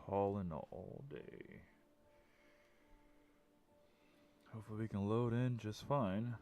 hauling all day. Hopefully we can load in just fine.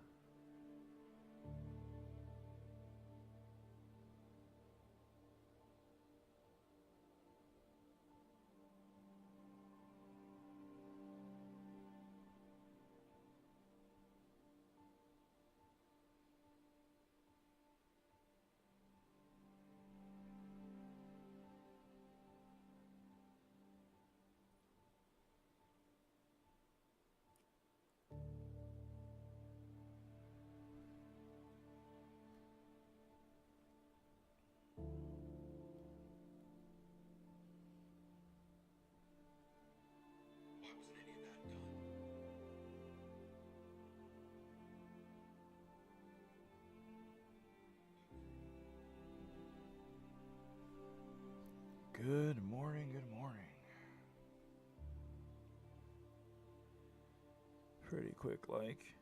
Good morning, good morning. Pretty quick, like.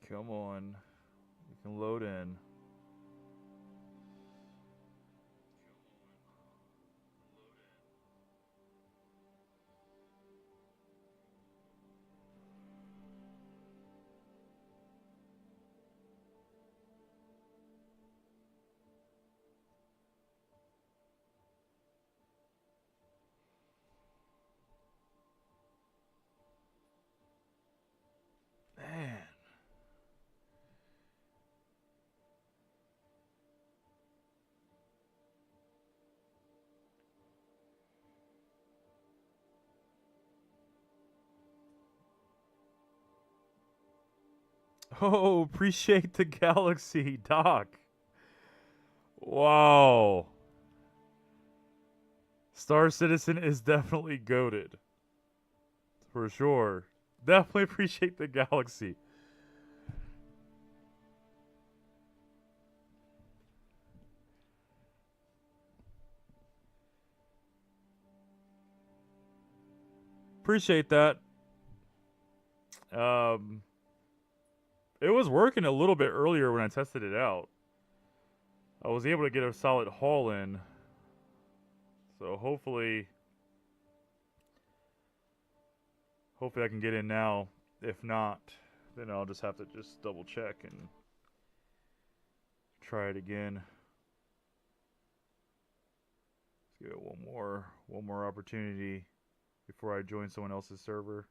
Come on. We can load in. Man. Oh, appreciate the galaxy, Doc. Wow. Star Citizen is definitely goated. For sure. Definitely appreciate the galaxy. Appreciate that. Um, it was working a little bit earlier when I tested it out. I was able to get a solid haul in. So hopefully I can get in now. If not, then I'll just have to just double check and try it again. Let's give it one more opportunity before I join someone else's server.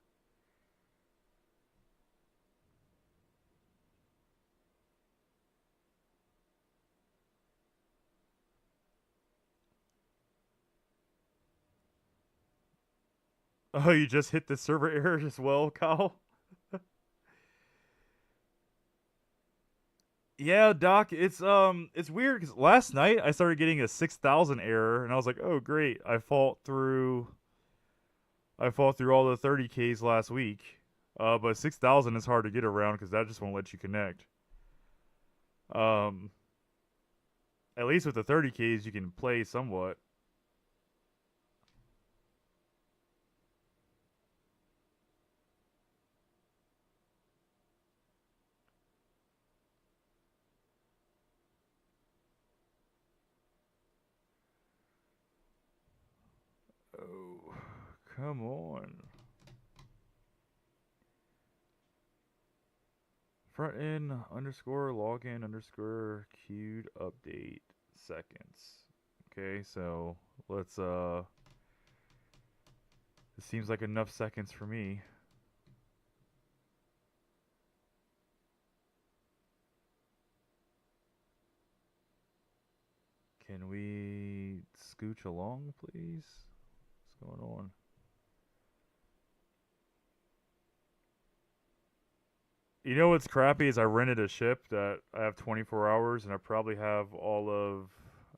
Oh, you just hit the server error as well, Kyle? Yeah, Doc, it's weird because last night I started getting a 6,000 error, and I was like, oh great, I fought through all the 30Ks last week. But 6,000 is hard to get around because that just won't let you connect. Um, at least with the 30Ks you can play somewhat. Oh, come on. Front end underscore login underscore queued update seconds. Okay, so let's it seems like enough seconds for me. Can we scooch along, please? What's going on? You know what's crappy is I rented a ship that I have 24 hours and I probably have all of,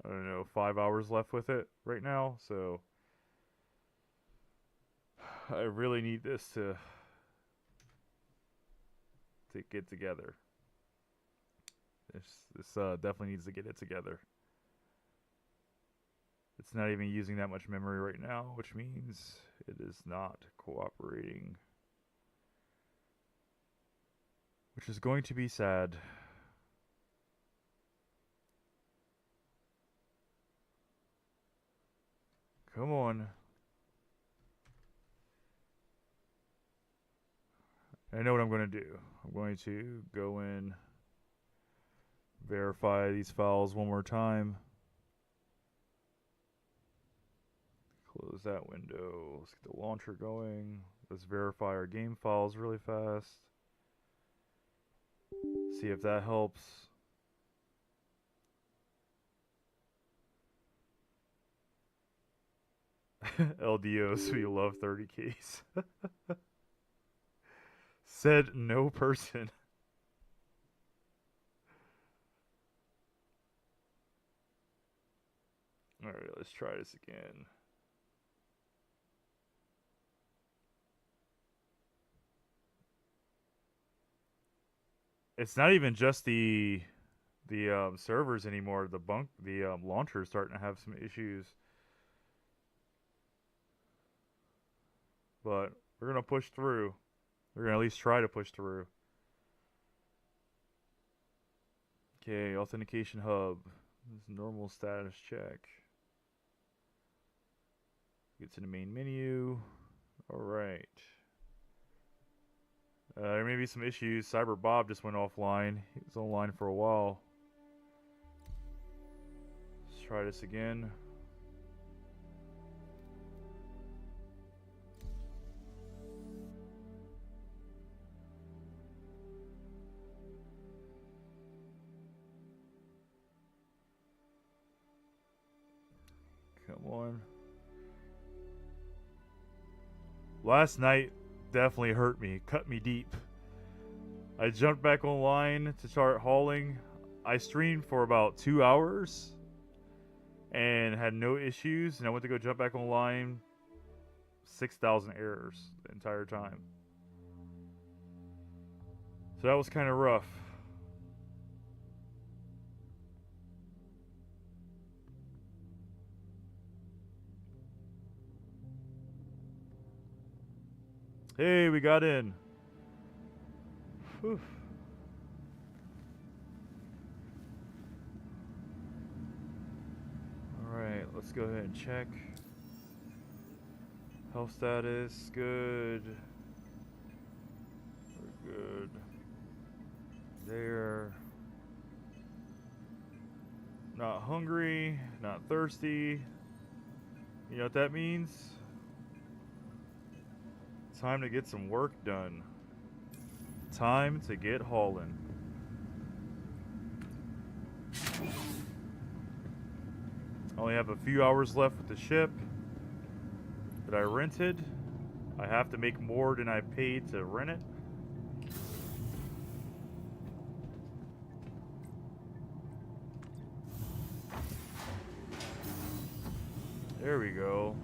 I don't know, 5 hours left with it right now. So I really need this to get together. This definitely needs to get it together. It's not even using that much memory right now, which means it is not cooperating. Which is going to be sad. Come on. I know what I'm going to do. I'm going to go in, verify these files one more time. Close that window. Let's get the launcher going. Let's verify our game files really fast. See if that helps. LDOs, we love 30Ks. Said no person. Alright, let's try this again. It's not even just the servers anymore. The launcher is starting to have some issues. But we're gonna push through. We're gonna at least try to push through. Okay, authentication hub. This is normal status check. Get to the main menu. Alright. There may be some issues. Cyber Bob just went offline. He was online for a while. Let's try this again. Come on. Last night definitely hurt me, cut me deep. I jumped back online to start hauling. I streamed for about 2 hours and had no issues, and I went to go jump back online. 6,000 errors the entire time. So that was kind of rough. Hey, we got in. Whew. Alright, let's go ahead and check. Health status, good. We're good. There. Not hungry, not thirsty. You know what that means? Time to get some work done. Time to get hauling. Only have a few hours left with the ship that I rented. I have to make more than I paid to rent it. There we go.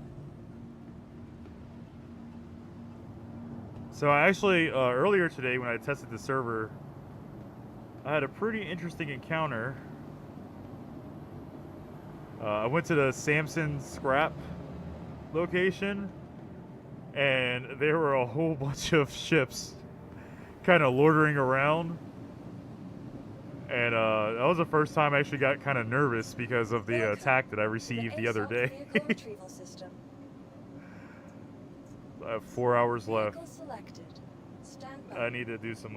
So I actually, earlier today when I tested the server, I had a pretty interesting encounter. I went to the Samson scrap location, and there were a whole bunch of ships kind of loitering around. And that was the first time I actually got kind of nervous because of the attack that I received the other day. I have 4 hours left. I need to do some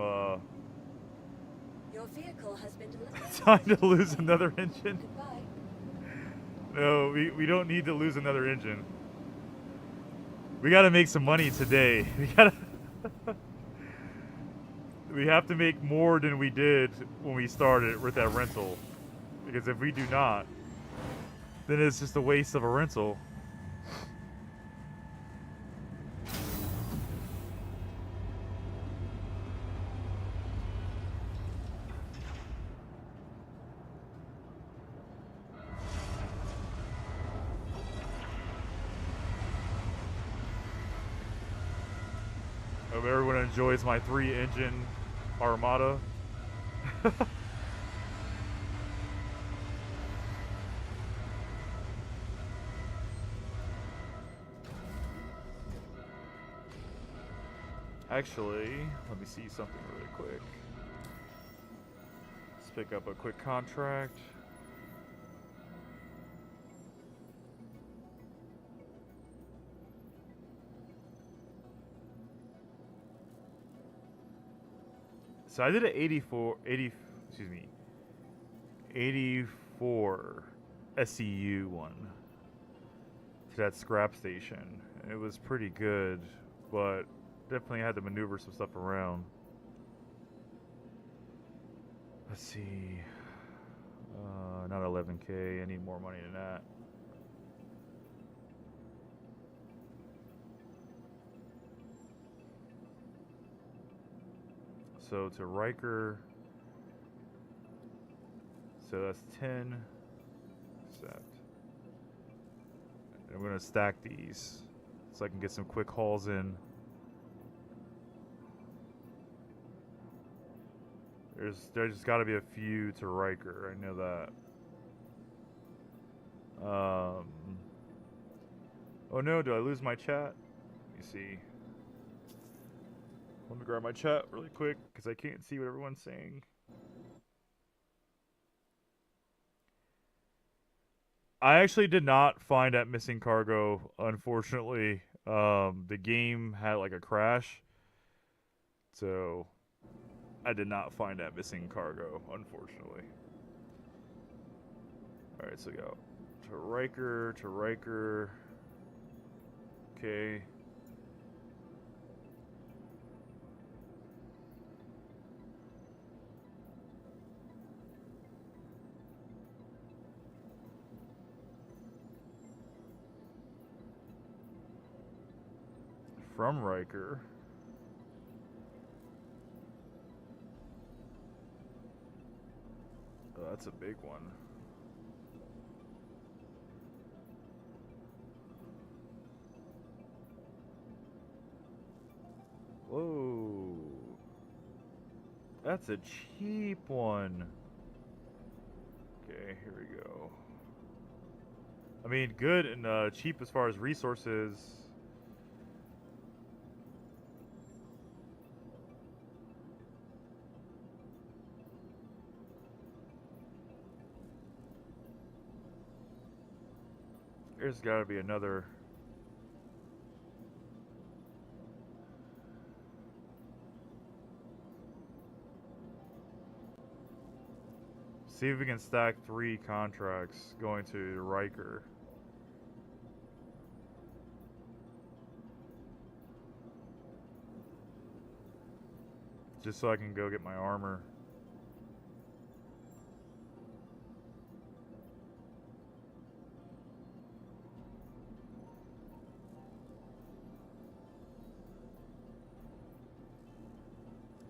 Your vehicle has been delivered. time to lose another engine. No, we don't need to lose another engine. We gotta make some money today. We have to make more than we did when we started with that rental. Because if we do not, then it's just a waste of a rental. Hope everyone enjoys my 3-engine Armada. Actually, let me see something really quick. Let's pick up a quick contract. So I did an 84 SCU one to that scrap station. It was pretty good, but definitely had to maneuver some stuff around. Let's see. Not 11K. I need more money than that. So to Riker. So that's 10. Set. I'm gonna stack these so I can get some quick hauls in. There's got to be a few to Riker. I know that. Oh no! Did I lose my chat? Let me see. Let me grab my chat really quick because I can't see what everyone's saying. I actually did not find that missing cargo, unfortunately. The game had like a crash, so I did not find that missing cargo, unfortunately. Alright, so we go to Riker. Okay. From Riker. Oh, that's a big one. Whoa. That's a cheap one. Okay, here we go. I mean, good and cheap as far as resources. There's gotta be another. See if we can stack 3 contracts going to Riker. Just so I can go get my armor.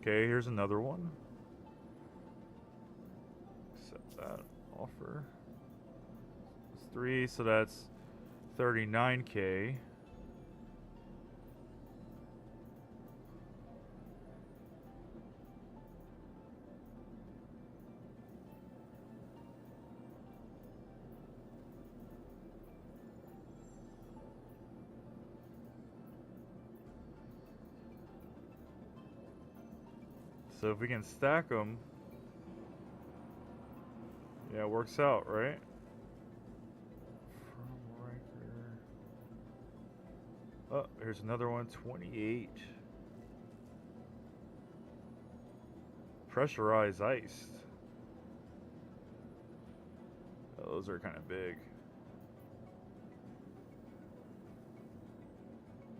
Okay, here's another one. Accept that offer. It's 3, so that's 39K. So if we can stack them, yeah, it works out, right? From Riker. Oh, here's another one, 28. Pressurized iced. Oh, those are kind of big.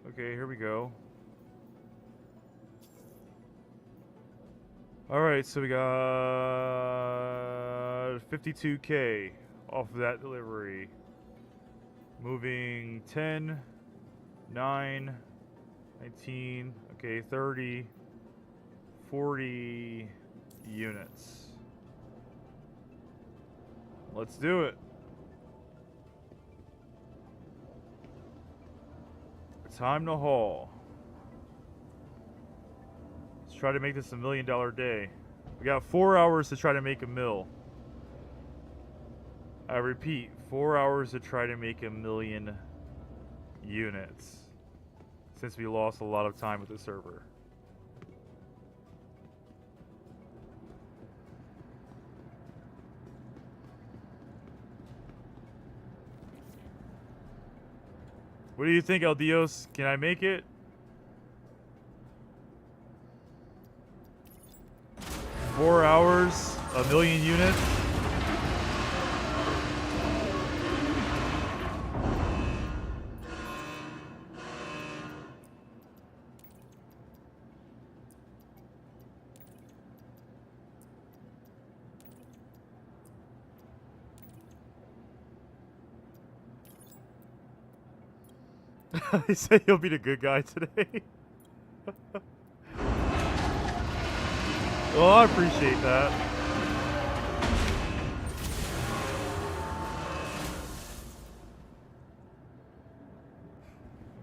Okay, here we go. Alright, so we got 52K off of that delivery. Moving 10, 9, 19, okay, 30, 40 units. Let's do it. Time to haul. try to make this $1 million day. We got 4 hours to try to make a mill. I repeat, 4 hours to try to make 1 million units. Since we lost a lot of time with the server. What do you think, El Dios? Can I make it? Four hours, 1 million units. He said he'll be the good guy today. Well, I appreciate that.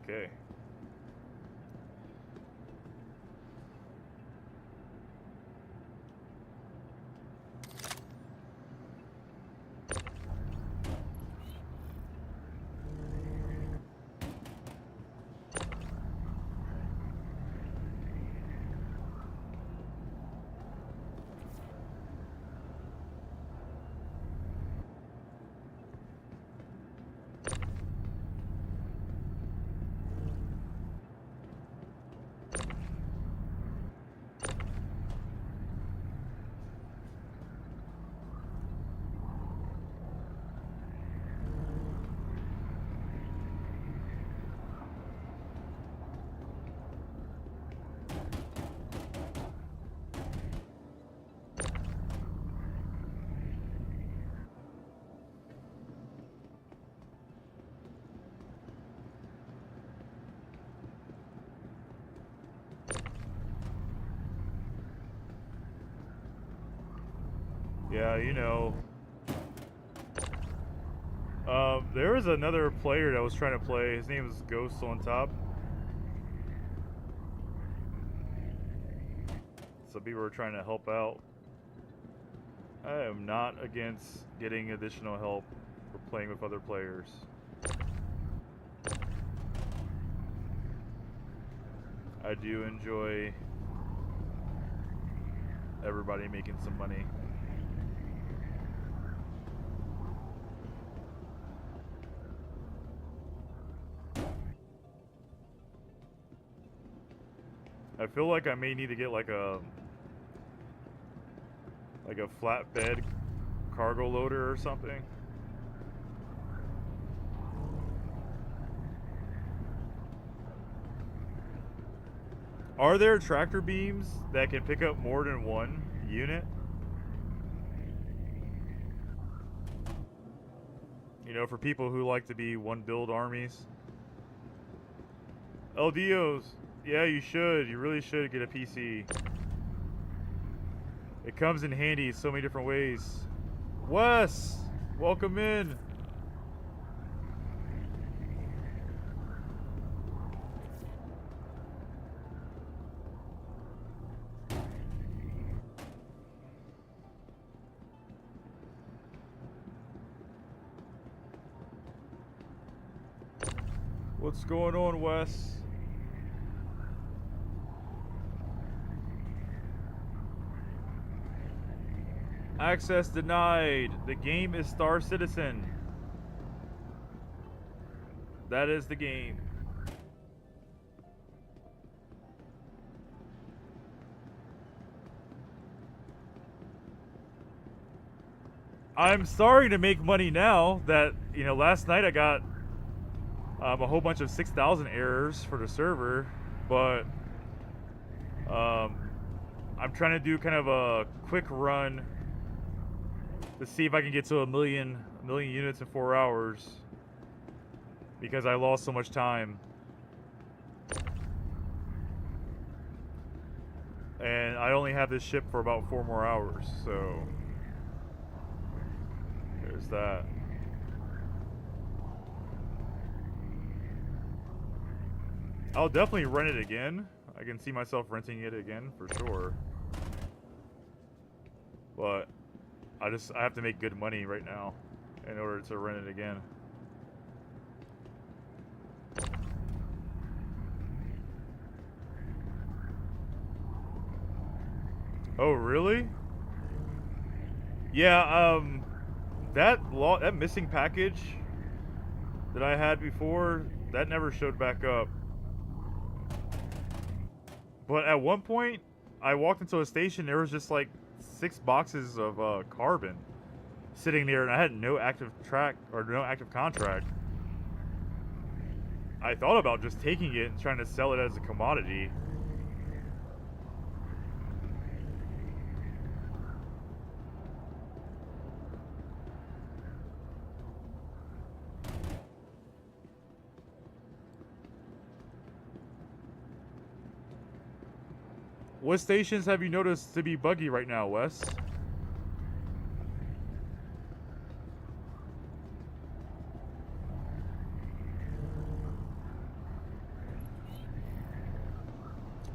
Okay. Yeah, you know. There was another player that was trying to play. His name was Ghost on top. So people were trying to help out. I am not against getting additional help for playing with other players. I do enjoy everybody making some money. I feel like I may need to get like a flatbed cargo loader or something. Are there tractor beams that can pick up more than one unit? You know, for people who like to be one build armies. LDOs. Yeah, you should. You really should get a PC. It comes in handy so many different ways. Wes, welcome in. What's going on, Wes? Access denied. The game is Star Citizen. That is the game. I'm starting to make money now that, you know, last night I got a whole bunch of 6,000 errors for the server, but I'm trying to do kind of a quick run to see if I can get to a million units in 4 hours because I lost so much time. And I only have this ship for about 4 more hours, so there's that. I'll definitely run it again. I can see myself renting it again for sure. But I have to make good money right now in order to rent it again. Oh, really? Yeah, that missing package that I had before, that never showed back up. But at one point, I walked into a station, there was just like 6 boxes of carbon sitting there, and I had no active track or no active contract. I thought about just taking it and trying to sell it as a commodity. What stations have you noticed to be buggy right now, Wes?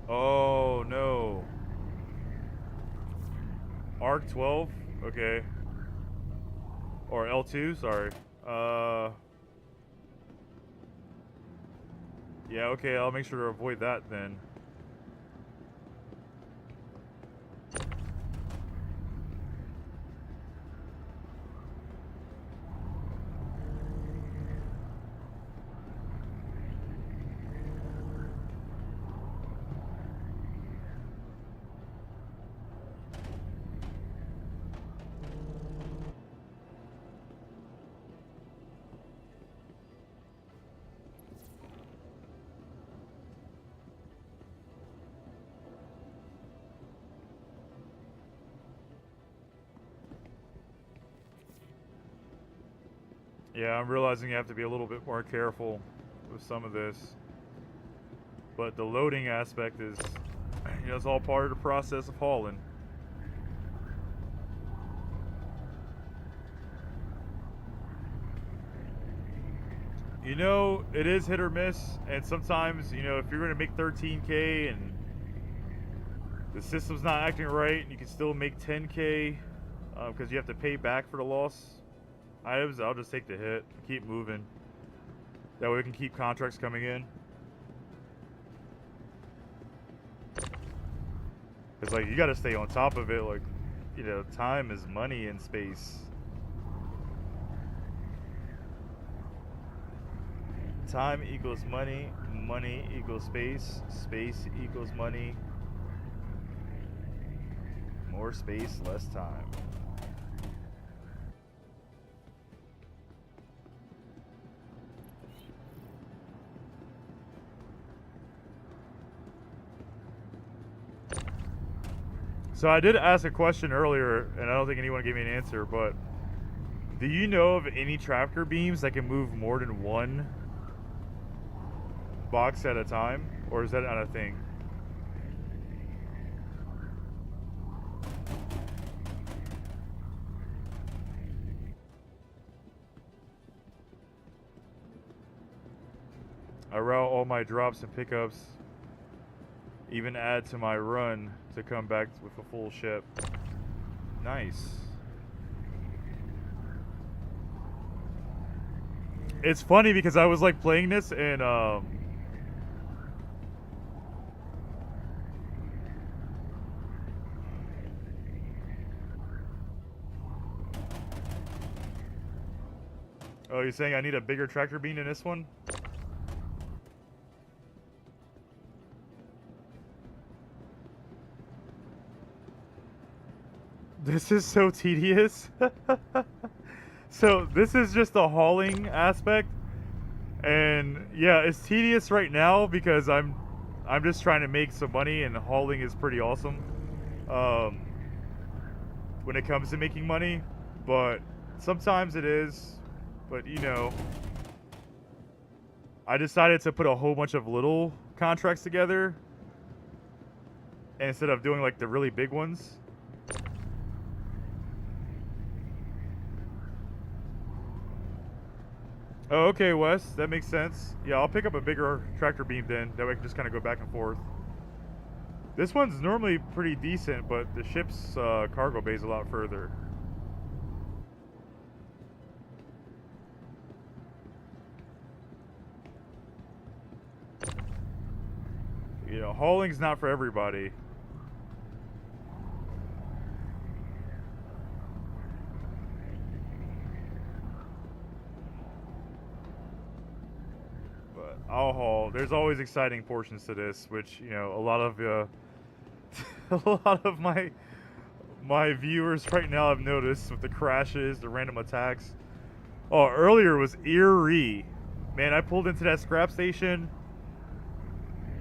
Oh, no. Arc 12? Okay. Or L2, sorry. Yeah, okay, I'll make sure to avoid that then. Yeah, I'm realizing you have to be a little bit more careful with some of this. But the loading aspect is, you know, it's all part of the process of hauling. You know, it is hit or miss, and sometimes, you know, if you're going to make 13K and the system's not acting right, and you can still make 10K because you have to pay back for the loss items, I'll just take the hit, keep moving. That way we can keep contracts coming in. It's like, you gotta stay on top of it, like, you know, time is money in space. Time equals money, money equals space, space equals money. More space, less time. So I did ask a question earlier, and I don't think anyone gave me an answer, but do you know of any tractor beams that can move more than one box at a time? Or is that not a thing? I route all my drops and pickups, even add to my run to come back with a full ship. Nice. It's funny because I was like playing this and oh, you're saying I need a bigger tractor beam in this one? This is so tedious. So this is just the hauling aspect, and yeah, it's tedious right now because I'm just trying to make some money, and hauling is pretty awesome when it comes to making money, but sometimes it is. But you know, I decided to put a whole bunch of little contracts together instead of doing like the really big ones. Oh, okay, Wes. That makes sense. Yeah, I'll pick up a bigger tractor beam then. That way I can just kind of go back and forth. This one's normally pretty decent, but the ship's cargo bay is a lot further. You know, hauling's not for everybody. But I'll haul. There's always exciting portions to this, which, you know, a lot of a lot of my viewers right now have noticed with the crashes, the random attacks. Oh, earlier was eerie. Man, I pulled into that scrap station.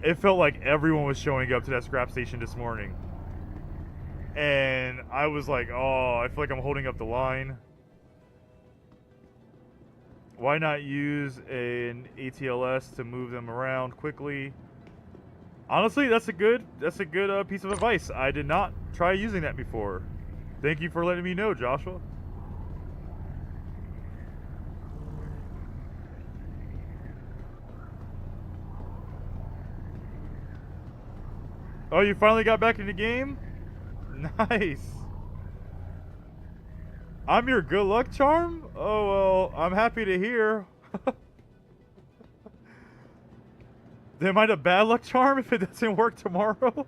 It felt like everyone was showing up to that scrap station this morning. And I was like, oh, I feel like I'm holding up the line. Why not use an ATLS to move them around quickly? Honestly, that's a good piece of advice. I did not try using that before. Thank you for letting me know, Joshua. Oh, you finally got back in the game? Nice. I'm your good luck charm? Oh, well, I'm happy to hear. Am I the bad luck charm if it doesn't work tomorrow?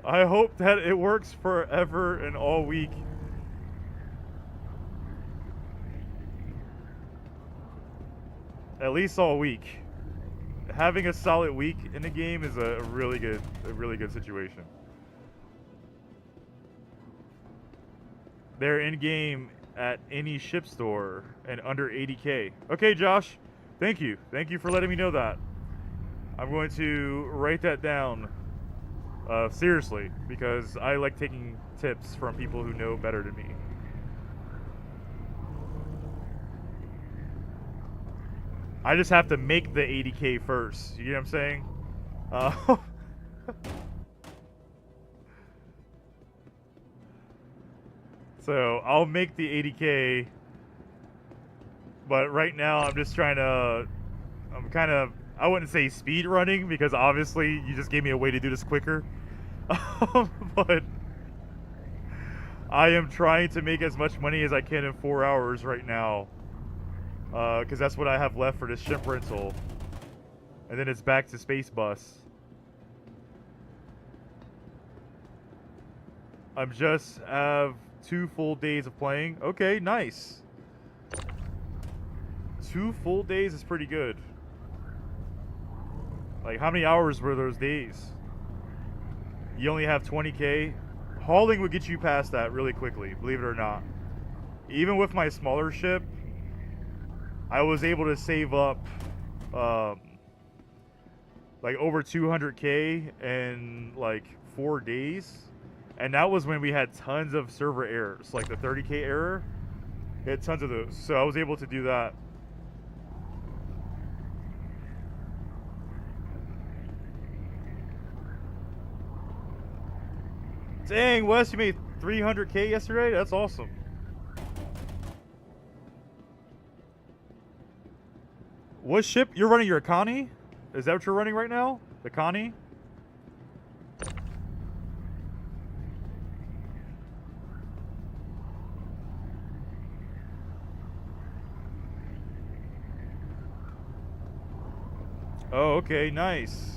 I hope that it works forever and all week. At least all week. Having a solid week in the game is a really good situation. They're in game at any ship store and under 80k. Okay, Josh. Thank you. Thank you for letting me know that. I'm going to write that down. Seriously, because I like taking tips from people who know better than me. I just have to make the 80k first. You know what I'm saying? So I'll make the 80k, but right now I'm just trying to. I wouldn't say speed running because obviously you just gave me a way to do this quicker. But I am trying to make as much money as I can in 4 hours right now. Because that's what I have left for this ship rental. And then it's back to Space Bus. I'm just have 2 full days of playing. Okay, nice. 2 full days is pretty good. Like, how many hours were those days? You only have 20k. Hauling would get you past that really quickly, believe it or not. Even with my smaller ship, I was able to save up like over 200k in like 4 days. And that was when we had tons of server errors, like the 30k error. We had tons of those, so I was able to do that. Dang, Wes, you made 300k yesterday? That's awesome. What ship? You're running your Akani? Is that what you're running right now? The Connie? Oh, okay, nice.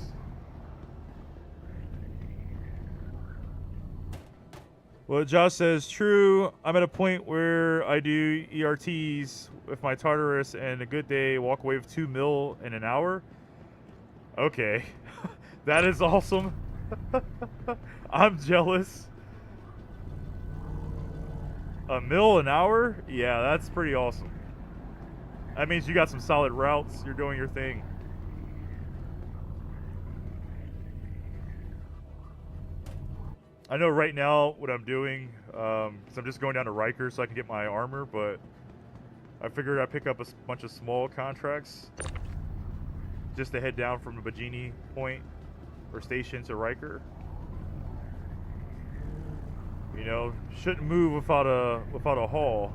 Well, Josh says, true. I'm at a point where I do ERTs with my Tartarus and a good day walk away with 2 mil in an hour. Okay. That is awesome. I'm jealous. 1 mil an hour? Yeah, that's pretty awesome. That means you got some solid routes. You're doing your thing. I know right now what I'm doing, because I'm just going down to Riker so I can get my armor, but I figured I'd pick up a bunch of small contracts just to head down from the Bajini point or station to Riker. You know, shouldn't move without a haul.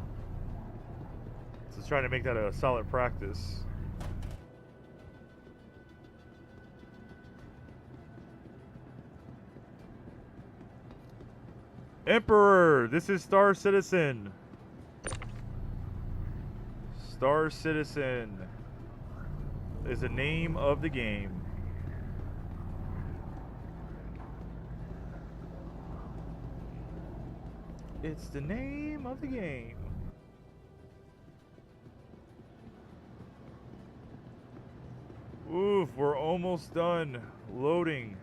So trying to make that a solid practice. Emperor, this is Star Citizen. Star Citizen is the name of the game. It's the name of the game. Oof, we're almost done. Loading.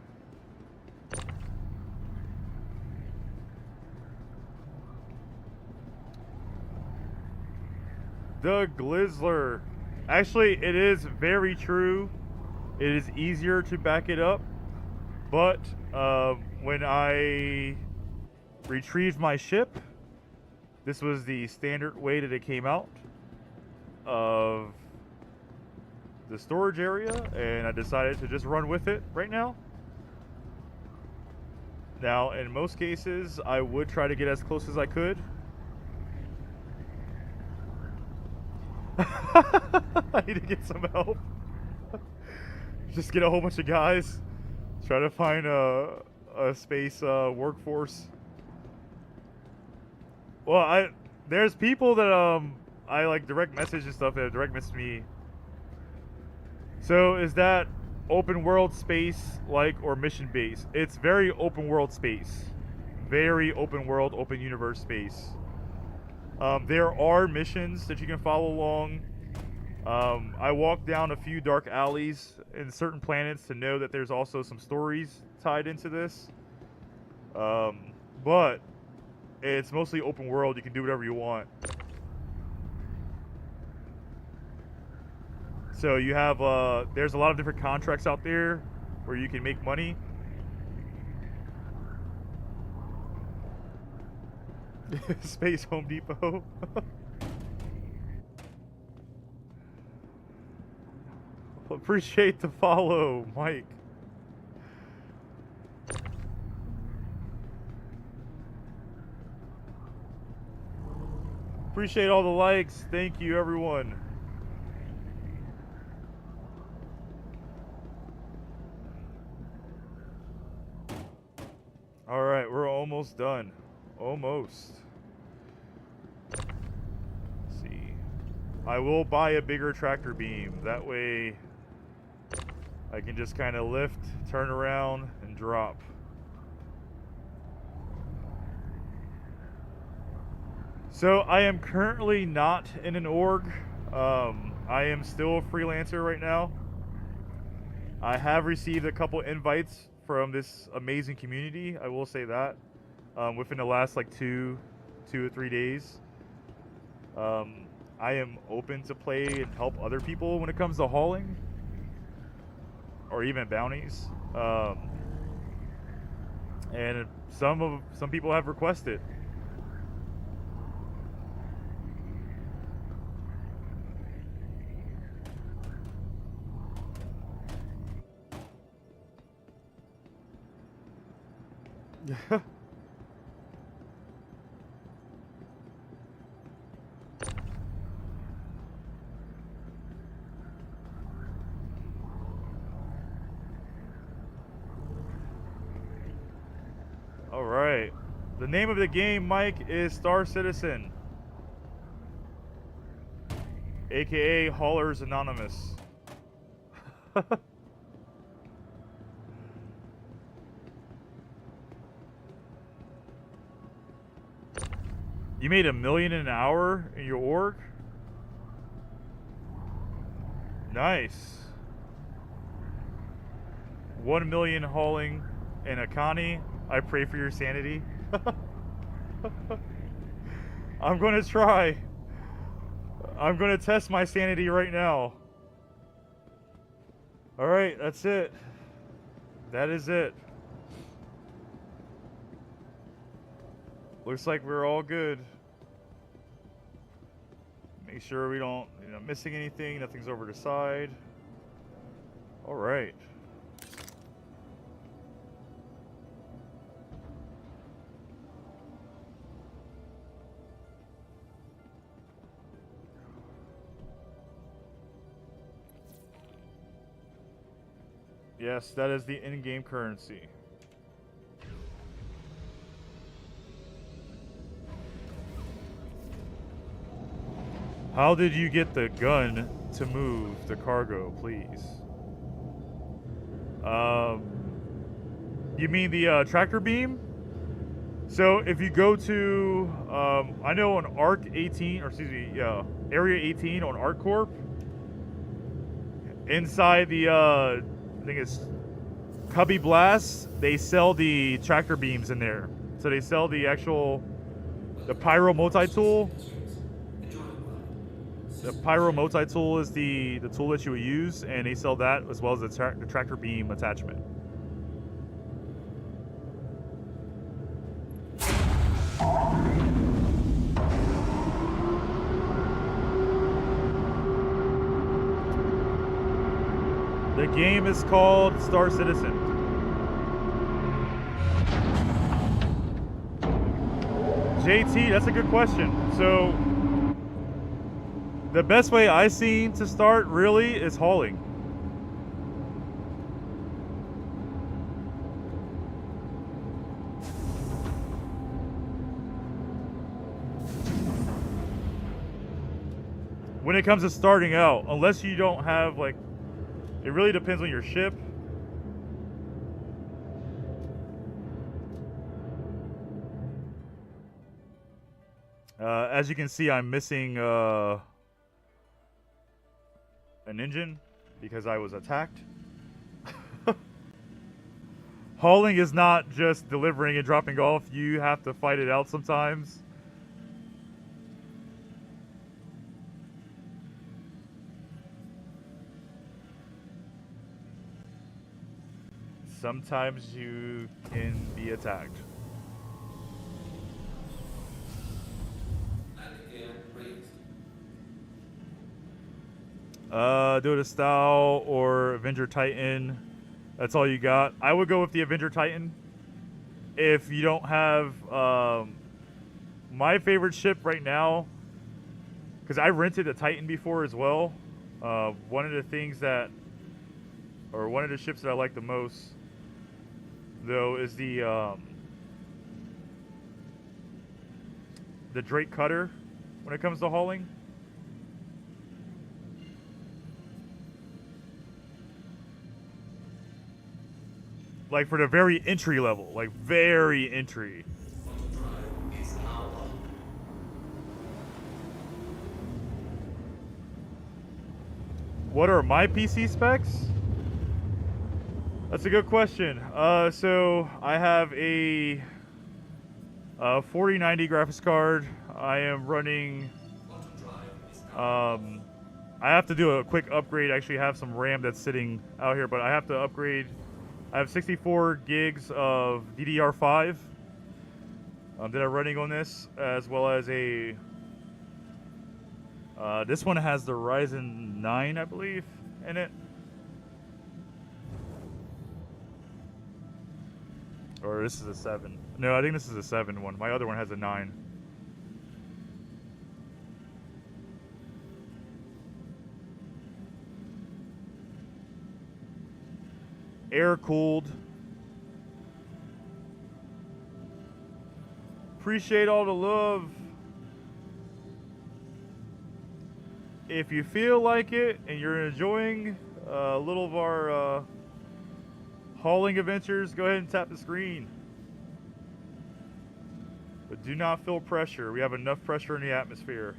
The Glizzler. Actually, it is very true. It is easier to back it up. But when I retrieved my ship, this was the standard way that it came out of the storage area, and I decided to just run with it right now. Now, in most cases, I would try to get as close as I could. I need to get some help. Just get a whole bunch of guys. Try to find a space workforce. Well, there's people that I like direct message and stuff that direct message me. So is that open world space like or mission based? It's very open world space. Very open world, open universe space. There are missions that you can follow along. I walked down a few dark alleys in certain planets to know that there's also some stories tied into this. But it's mostly open world. You can do whatever you want. So you have, there's a lot of different contracts out there where you can make money. Space Home Depot. Appreciate the follow, Mike. Appreciate all the likes. Thank you, everyone. All right, we're almost done. Almost. Let's see. I will buy a bigger tractor beam. That way I can just kind of lift, turn around, and drop. So I am currently not in an org. I am still a freelancer right now. I have received a couple invites from this amazing community. I will say that within the last like two or 3 days. I am open to play and help other people when it comes to hauling or even bounties. And some people have requested. All right. The name of the game, Mike, is Star Citizen, aka Haulers Anonymous. You made $1 million an hour in your org? Nice. 1 million hauling in Akani. I pray for your sanity. I'm gonna try. I'm gonna test my sanity right now. Alright, that's it. That is it. Looks like we're all good. Make sure we don't, missing anything. Nothing's over the side. All right. Yes, that is the in-game currency. How did you get the gun to move the cargo, please? You mean the tractor beam? So if you go to, I know on Arc 18, or excuse me, Area 18 on ArcCorp, inside the, I think it's Cubby Blast, they sell the tractor beams in there. So they sell the actual, the Pyro multi-tool. The Pyro multi-tool is the tool that you would use, and they sell that as well as the tractor beam attachment. The game is called Star Citizen. JT, that's a good question. So, the best way I've seen to start really is hauling. When it comes to starting out, unless you don't have like, it really depends on your ship. As you can see, I'm missing an engine because I was attacked. Hauling is not just delivering and dropping off. You have to fight it out sometimes. Sometimes you can be attacked. Do it a style or Avenger Titan. That's all you got. I would go with the Avenger Titan. If you don't have my favorite ship right now, because I rented a Titan before as well. One of the things that, or one of the ships that I like the most, though, is the Drake Cutter when it comes to hauling. Like for the very entry level, like very entry. What are my PC specs? That's a good question. So I have a 4090 graphics card. I am running. I have to do a quick upgrade. I actually have some RAM that's sitting out here, but I have to upgrade. I have 64 gigs of DDR5 that are running on this, as well as a. This one has the Ryzen 9, I believe, in it. Or this is a 7. No, I think this is a 7 one. My other one has a 9. Air cooled. Appreciate all the love. If you feel like it and you're enjoying a little of our hauling adventures, go ahead and tap the screen. But do not feel pressure. We have enough pressure in the atmosphere.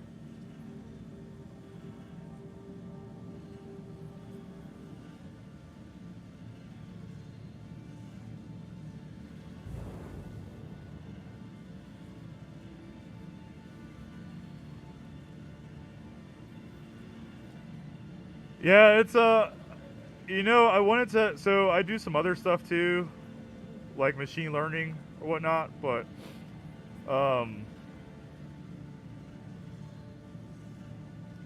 Yeah, it's you know, I wanted to, so I do some other stuff too, like machine learning or whatnot, but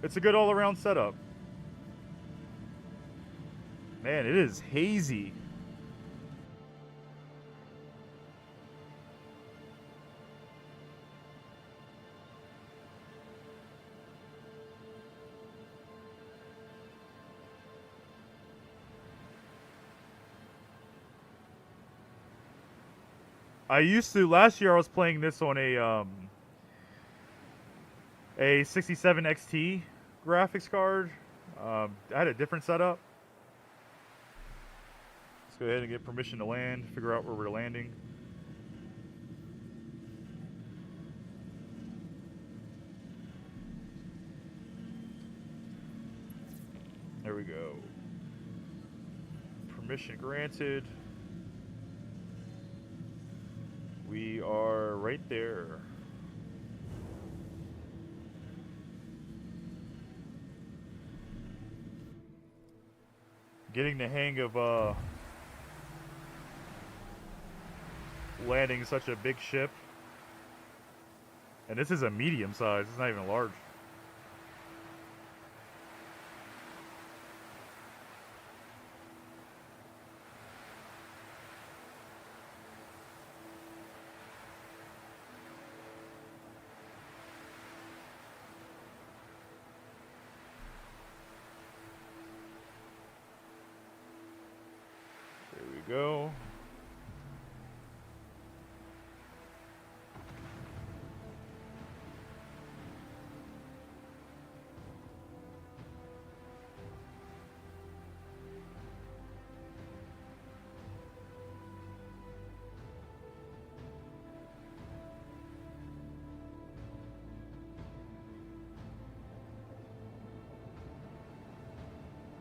it's a good all-around setup. Man, it is hazy. I used to, last year I was playing this on a a 67 XT graphics card. I had a different setup. Let's go ahead and get permission to land, figure out where we're landing. There we go. Permission granted. We are right there. Getting the hang of landing such a big ship. And this is a medium size, it's not even large. There we go.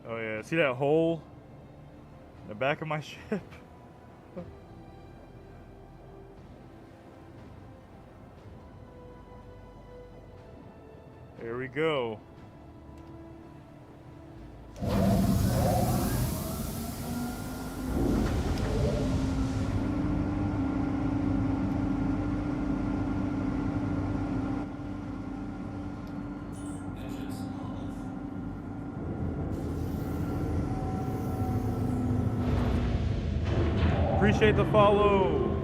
Oh yeah, see that hole in the back of my ship? There we go. Appreciate the follow.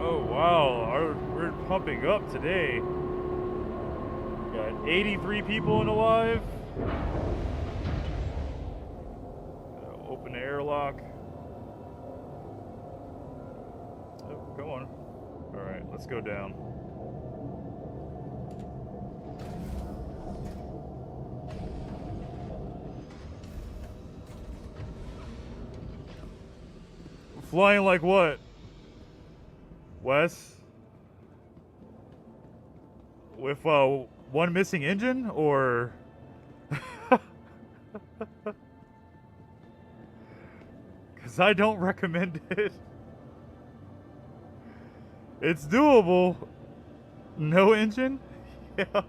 Oh wow, we're pumping up today. We got 83 people in the live. Open the airlock. Oh, come on. All right, let's go down. Flying like what? Wes? With one missing engine, or? Because I don't recommend it. It's doable. No engine? Yeah.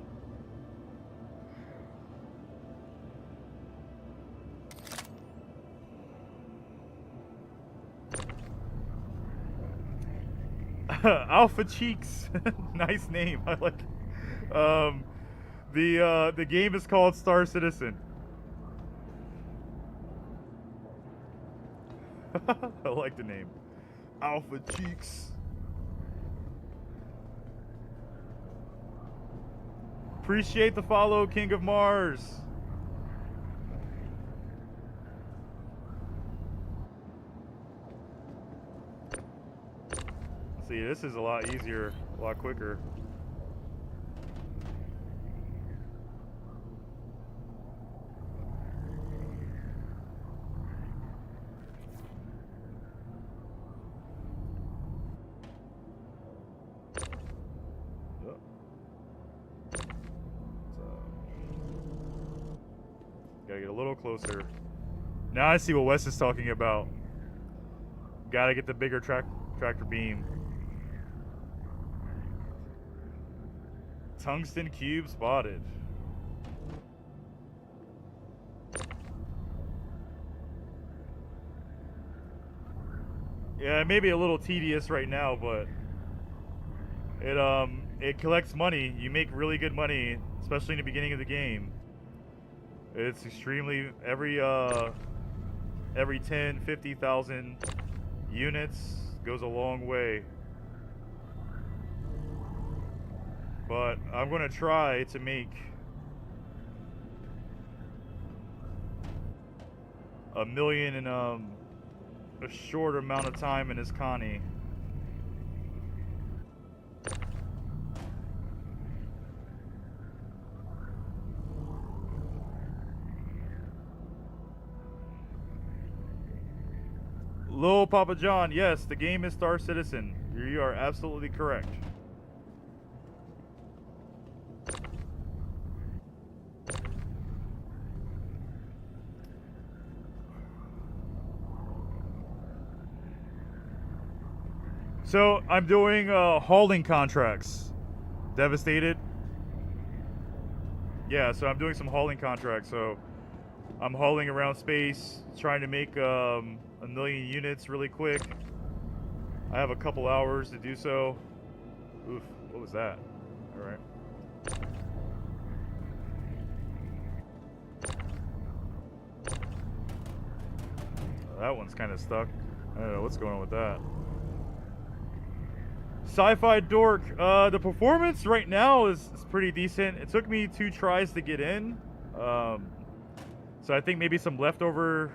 Alpha Cheeks. Nice name. I like it. The game is called Star Citizen. I like the name. Alpha Cheeks. Appreciate the follow, King of Mars. See, this is a lot easier, a lot quicker. Gotta get a little closer. Now I see what Wes is talking about. Gotta get the bigger tractor beam. Tungsten cube spotted. Yeah, it may be a little tedious right now, but it collects money. You make really good money, especially in the beginning of the game. It's extremely every 10, 50,000 units goes a long way. But I'm gonna try to make $1 million in a short amount of time in this Connie. Lil Papa John, yes, the game is Star Citizen. You are absolutely correct. So I'm doing hauling contracts. Devastated. Yeah, so I'm doing some hauling contracts. So I'm hauling around space, trying to make 1,000,000 units really quick. I have a couple hours to do so. Oof, what was that? All right. That one's kind of stuck. I don't know what's going on with that. Sci-Fi Dork. The performance right now is pretty decent. It took me 2 tries to get in. So I think maybe some leftover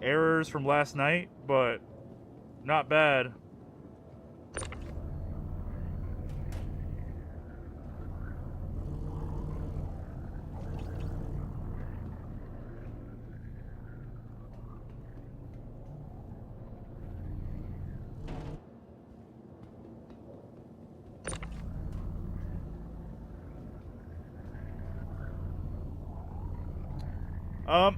errors from last night, but not bad.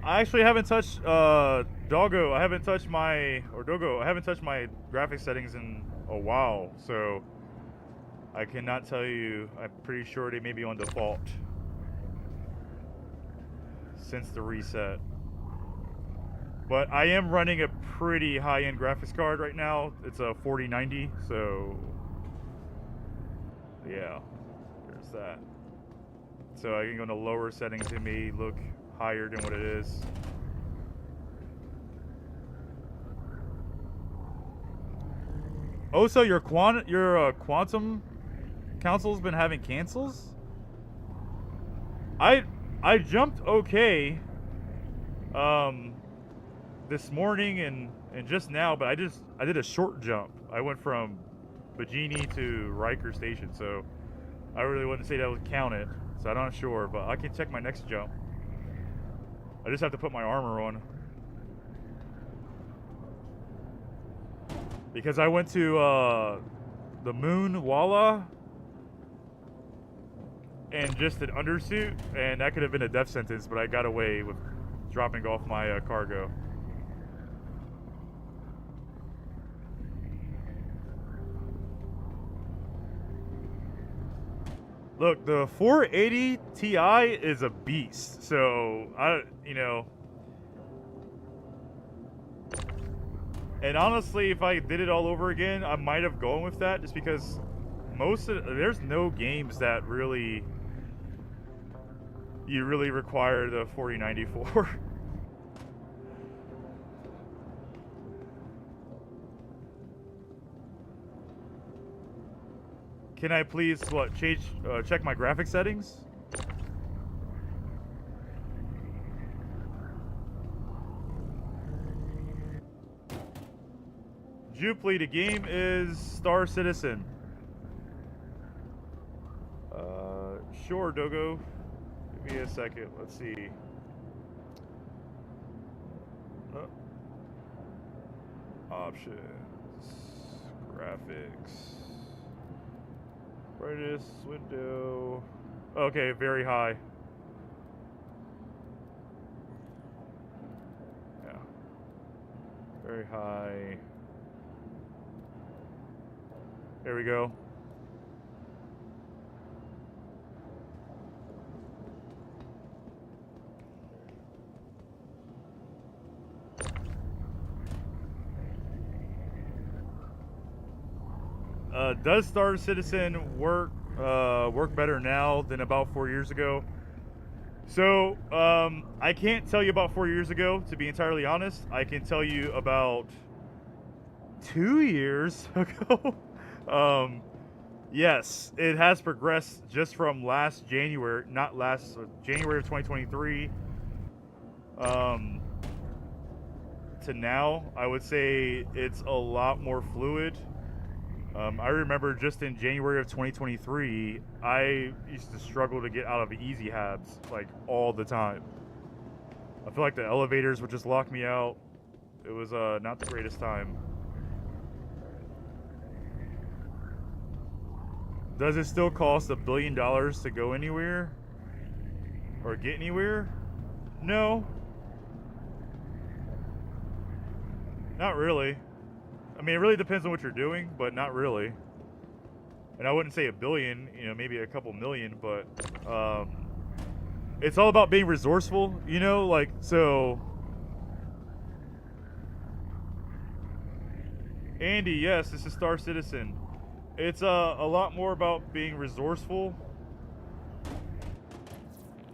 I actually haven't touched Dogo. I haven't touched my Dogo. I haven't touched my graphics settings in a while, so I cannot tell you. I'm pretty sure they may be on default since the reset. But I am running a pretty high-end graphics card right now. It's a 4090, so yeah, there's that. So I can go into lower settings. It may look higher than what it is. Oh, so your quantum console's been having cancels? I jumped okay this morning and just now, but I did a short jump. I went from Bajini to Riker Station, so I really wouldn't say that would count it. So I'm not sure, but I can check my next jump. I just have to put my armor on. Because I went to the Moon Walla and just an undersuit, and that could have been a death sentence, but I got away with dropping off my cargo. Look, the 480 Ti is a beast, so and honestly, if I did it all over again, I might have gone with that, just because there's no games that you really require the 4090 for. Can I please check my graphic settings? Jupli, the game is Star Citizen. Sure, Dogo. Give me a second. Let's see. Options. Graphics. Brightness, window. Okay, very high. Yeah. Very high. There we go. Does Star Citizen work better now than about 4 years ago? So, I can't tell you about 4 years ago, to be entirely honest. I can tell you about 2 years ago. Yes, it has progressed just from January of 2023, to now. I would say it's a lot more fluid. I remember just in January of 2023, I used to struggle to get out of easy habs, like, all the time. I feel like the elevators would just lock me out. It was not the greatest time. Does it still cost $1 billion to go anywhere? Or get anywhere? No. Not really. I mean, it really depends on what you're doing, but not really. And I wouldn't say $1 billion, you know, maybe a couple million, but it's all about being resourceful, you know, like, so. Andy, yes, this is Star Citizen. It's a lot more about being resourceful.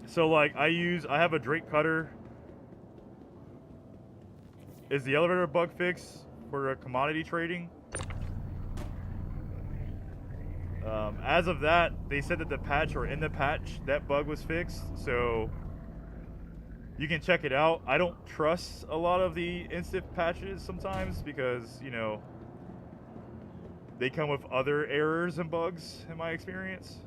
So like I have a Drake cutter. Is the elevator bug fix for commodity trading? As of that, they said that the patch, or in the patch, that bug was fixed. So you can check it out. I don't trust a lot of the instant patches sometimes because, you know, they come with other errors and bugs in my experience.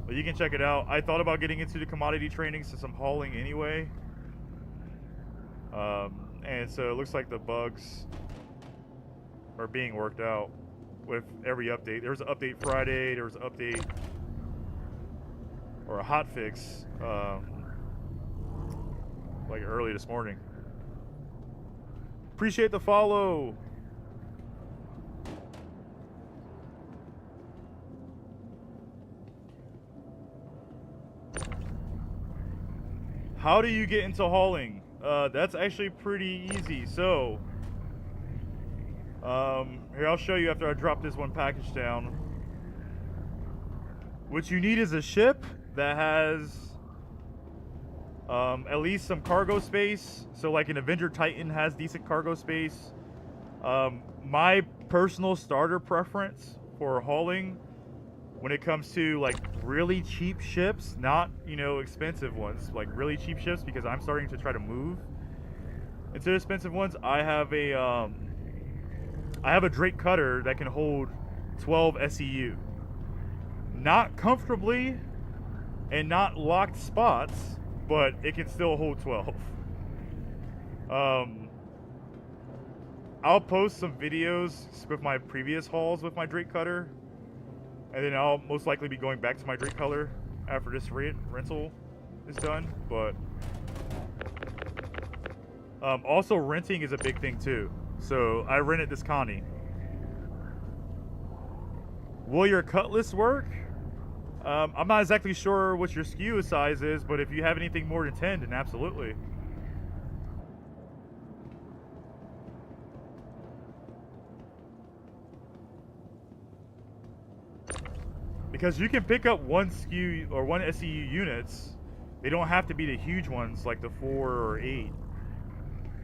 But you can check it out. I thought about getting into the commodity trading since I'm hauling anyway. And so it looks like the bugs are being worked out with every update. There was an update Friday, there was an update or a hot fix like early this morning. Appreciate the follow. How do you get into hauling? That's actually pretty easy. So, here, I'll show you after I drop this one package down. What you need is a ship that has at least some cargo space. So like an Avenger Titan has decent cargo space. My personal starter preference for hauling when it comes to like really cheap ships, not, you know, expensive ones, like really cheap ships, because I'm starting to try to move into expensive ones. I have a Drake cutter that can hold 12 SEU. Not comfortably and not locked spots, but it can still hold 12. I'll post some videos with my previous hauls with my Drake cutter, and then I'll most likely be going back to my Drake cutter after this rental is done. But also renting is a big thing too. So I rented this Connie. Will your cutlass work? I'm not exactly sure what your SKU size is, but if you have anything more than 10, then absolutely. Because you can pick up one SKU or one SEU units. They don't have to be the huge ones like the 4 or 8.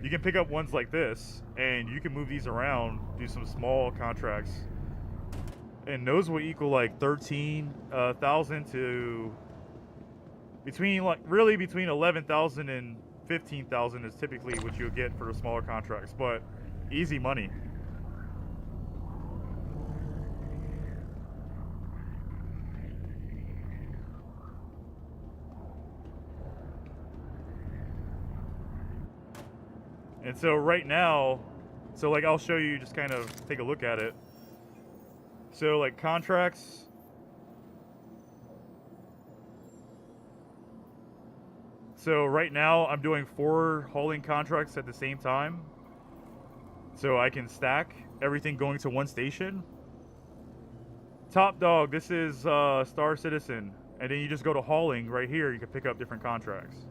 You can pick up ones like this, and you can move these around, do some small contracts. And those will equal like 13,000 to between, like, really between 11,000 and 15,000 is typically what you'll get for the smaller contracts, but easy money. And so right now, so like I'll show you, just kind of take a look at it. So like contracts. So right now I'm doing 4 hauling contracts at the same time. So I can stack everything going to one station. Top Dog, this is Star Citizen. And then you just go to hauling right here, you can pick up different contracts.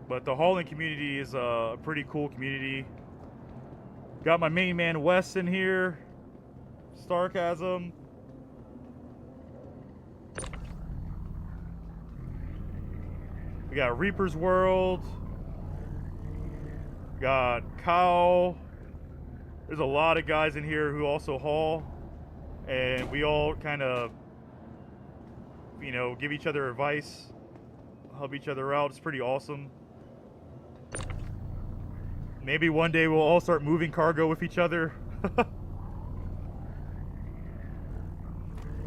But the hauling community is a pretty cool community. Got my main man Wes in here. Starchasm. We got Reaper's World. Got Kyle. There's a lot of guys in here who also haul. And we all kind of, you know, give each other advice. Help each other out. It's pretty awesome. Maybe one day we'll all start moving cargo with each other.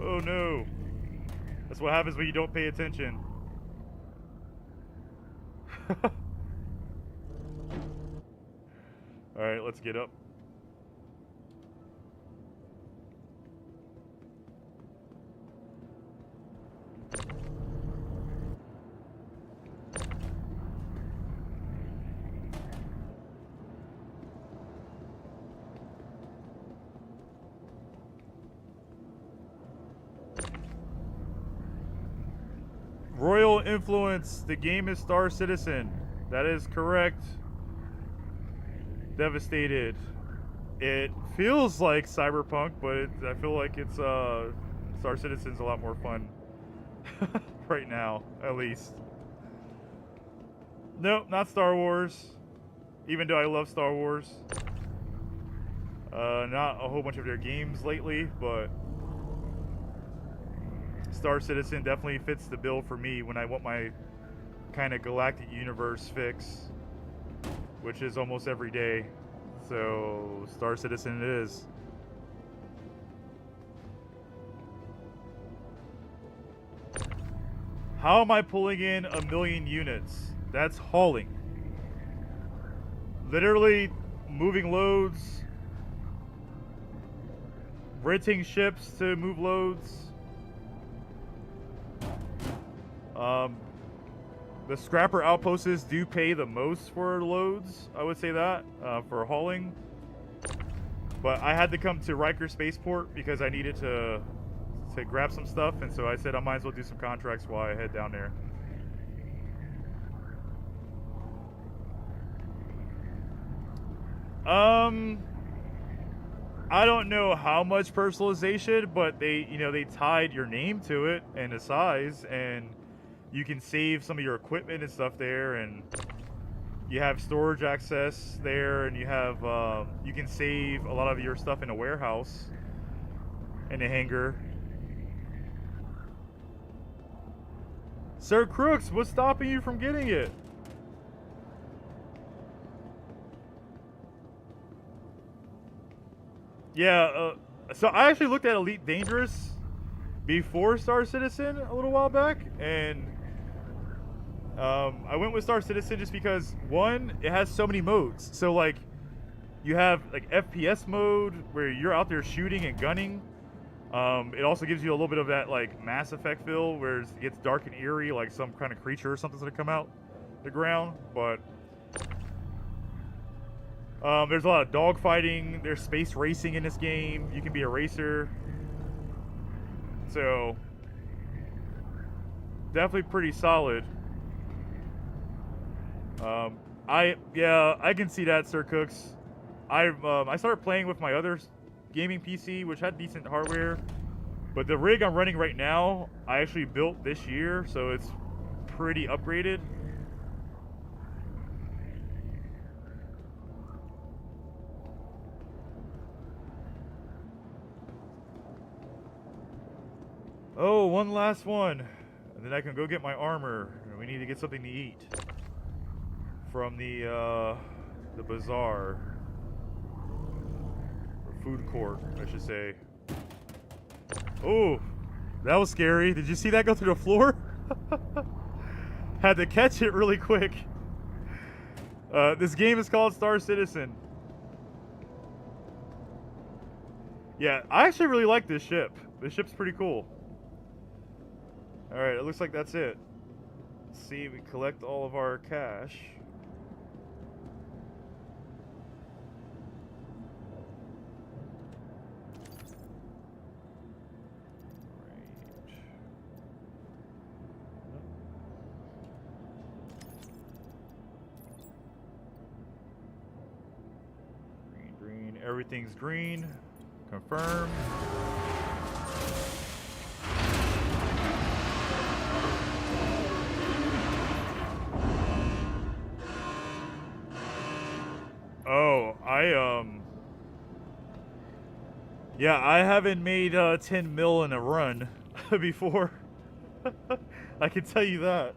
Oh no. That's what happens when you don't pay attention. Alright, let's get up. Royal Influence. The game is Star Citizen. That is correct. Devastated. It feels like Cyberpunk, but I feel like it's Star Citizen's a lot more fun right now, at least. Nope, not Star Wars. Even though I love Star Wars. Not a whole bunch of their games lately, but Star Citizen definitely fits the bill for me when I want my kind of galactic universe fix, which is almost every day. So Star Citizen it is. How am I pulling in 1 million units? That's hauling. Literally moving loads, renting ships to move loads. The scrapper outposts do pay the most for loads, I would say that, for hauling. But I had to come to Riker Spaceport because I needed to grab some stuff, and so I said I might as well do some contracts while I head down there. I don't know how much personalization, but they tied your name to it and the size, and you can save some of your equipment and stuff there, and you have storage access there, and you have you can save a lot of your stuff in a warehouse in a hangar. Sir Crooks, what's stopping you from getting it? Yeah, so I actually looked at Elite Dangerous before Star Citizen a little while back, and I went with Star Citizen just because, one, it has so many modes. So, like, you have, like, FPS mode where you're out there shooting and gunning. It also gives you a little bit of that, like, Mass Effect feel where it gets dark and eerie, like some kind of creature or something's gonna come out the ground. But there's a lot of dogfighting. There's space racing in this game. You can be a racer. So, definitely pretty solid. I can see that, Sir Cooks. I started playing with my other gaming PC, which had decent hardware, but the rig I'm running right now, I actually built this year, so it's pretty upgraded. Oh, one last one, and then I can go get my armor. We need to get something to eat from the bazaar, or food court, I should say. Oh, that was scary. Did you see that go through the floor? Had to catch it really quick. This game is called Star Citizen. Yeah, I actually really like this ship. This ship's pretty cool. Alright, it looks like that's it. Let's see, we collect all of our cash. Green, everything's green. Confirm. Oh, yeah, I haven't made 10 mil in a run before. I can tell you that.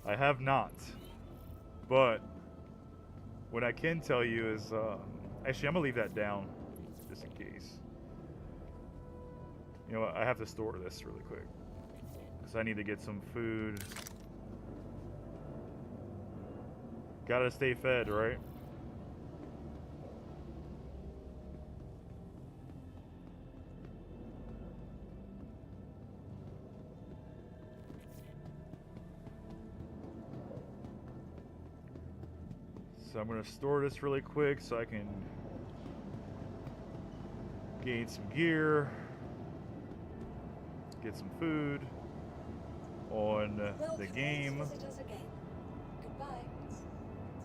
I have not. But what I can tell you is, actually, I'm gonna leave that down just in case. You know what? I have to store this really quick. I need to get some food. Gotta stay fed, right? So I'm gonna store this really quick so I can gain some gear, get some food on the game. Goodbye.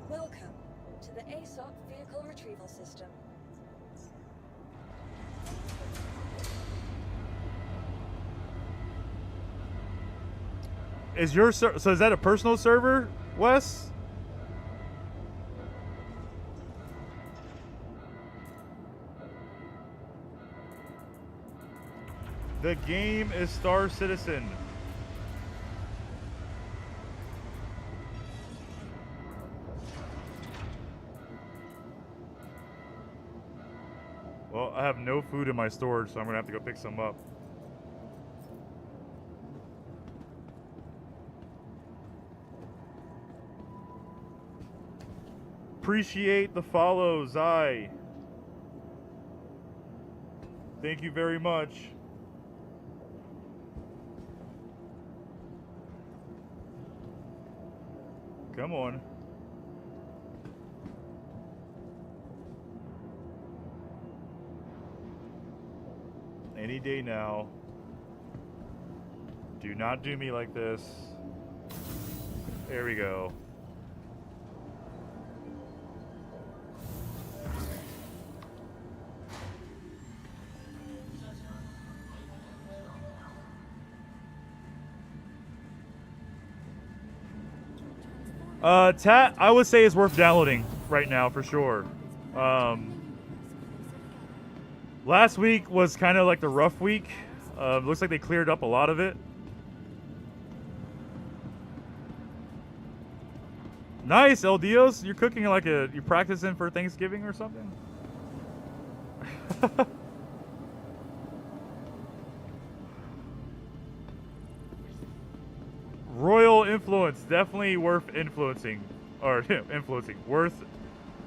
Welcome to the ASOP Vehicle Retrieval System. Is your so is that a personal server, Wes? The game is Star Citizen. Well, I have no food in my storage, so I'm gonna have to go pick some up. Appreciate the follow, Zai. Thank you very much. Come on. Any day now. Do not do me like this. There we go. Tat, I would say is worth downloading right now for sure. Last week was kind of like the rough week. Looks like they cleared up a lot of it. Nice, El Dios. You're cooking like you're practicing for Thanksgiving or something? Royal influence, definitely worth influencing, or influencing, worth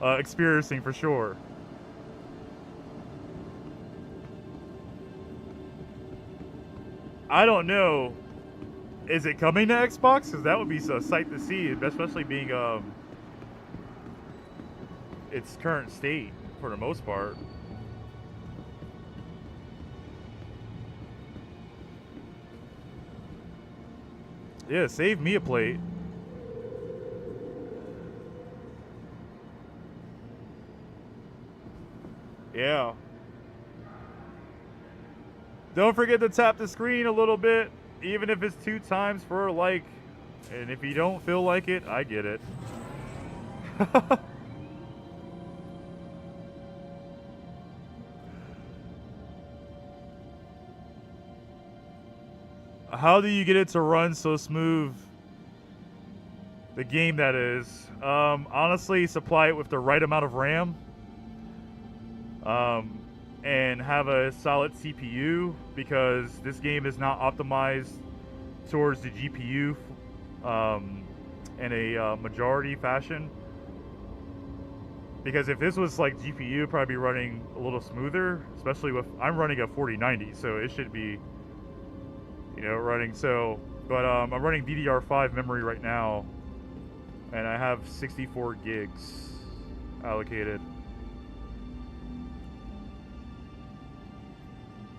experiencing for sure. I don't know. Is it coming to Xbox? Because that would be a sight to see, especially being its current state for the most part. Yeah, save me a plate. Yeah. Don't forget to tap the screen a little bit, even if it's 2 times for a like. And if you don't feel like it, I get it. How do you get it to run so smooth? The game, that is. Honestly, supply it with the right amount of RAM. And have a solid CPU, because this game is not optimized towards the GPU in a majority fashion. Because if this was like GPU, it'd probably be running a little smoother, especially with, I'm running a 4090, so it should be, you know, running so. But I'm running DDR5 memory right now, and I have 64 gigs allocated.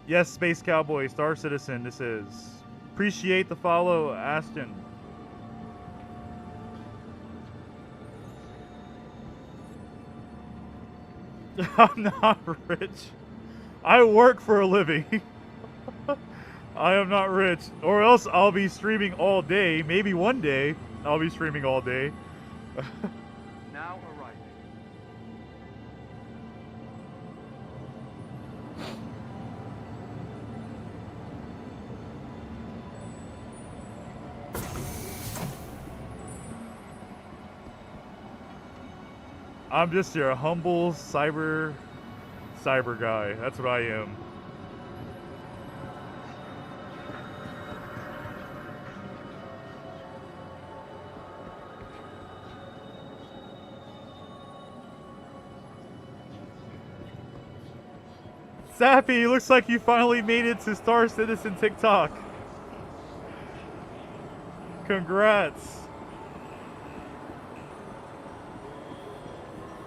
Yes, Space Cowboy, Star Citizen, this is. Appreciate the follow, Aston. I'm not rich. I work for a living. I am not rich. Or else I'll be streaming all day. Maybe one day I'll be streaming all day. Now arriving. I'm just your humble cyber guy. That's what I am. Zappy, looks like you finally made it to Star Citizen TikTok. Congrats.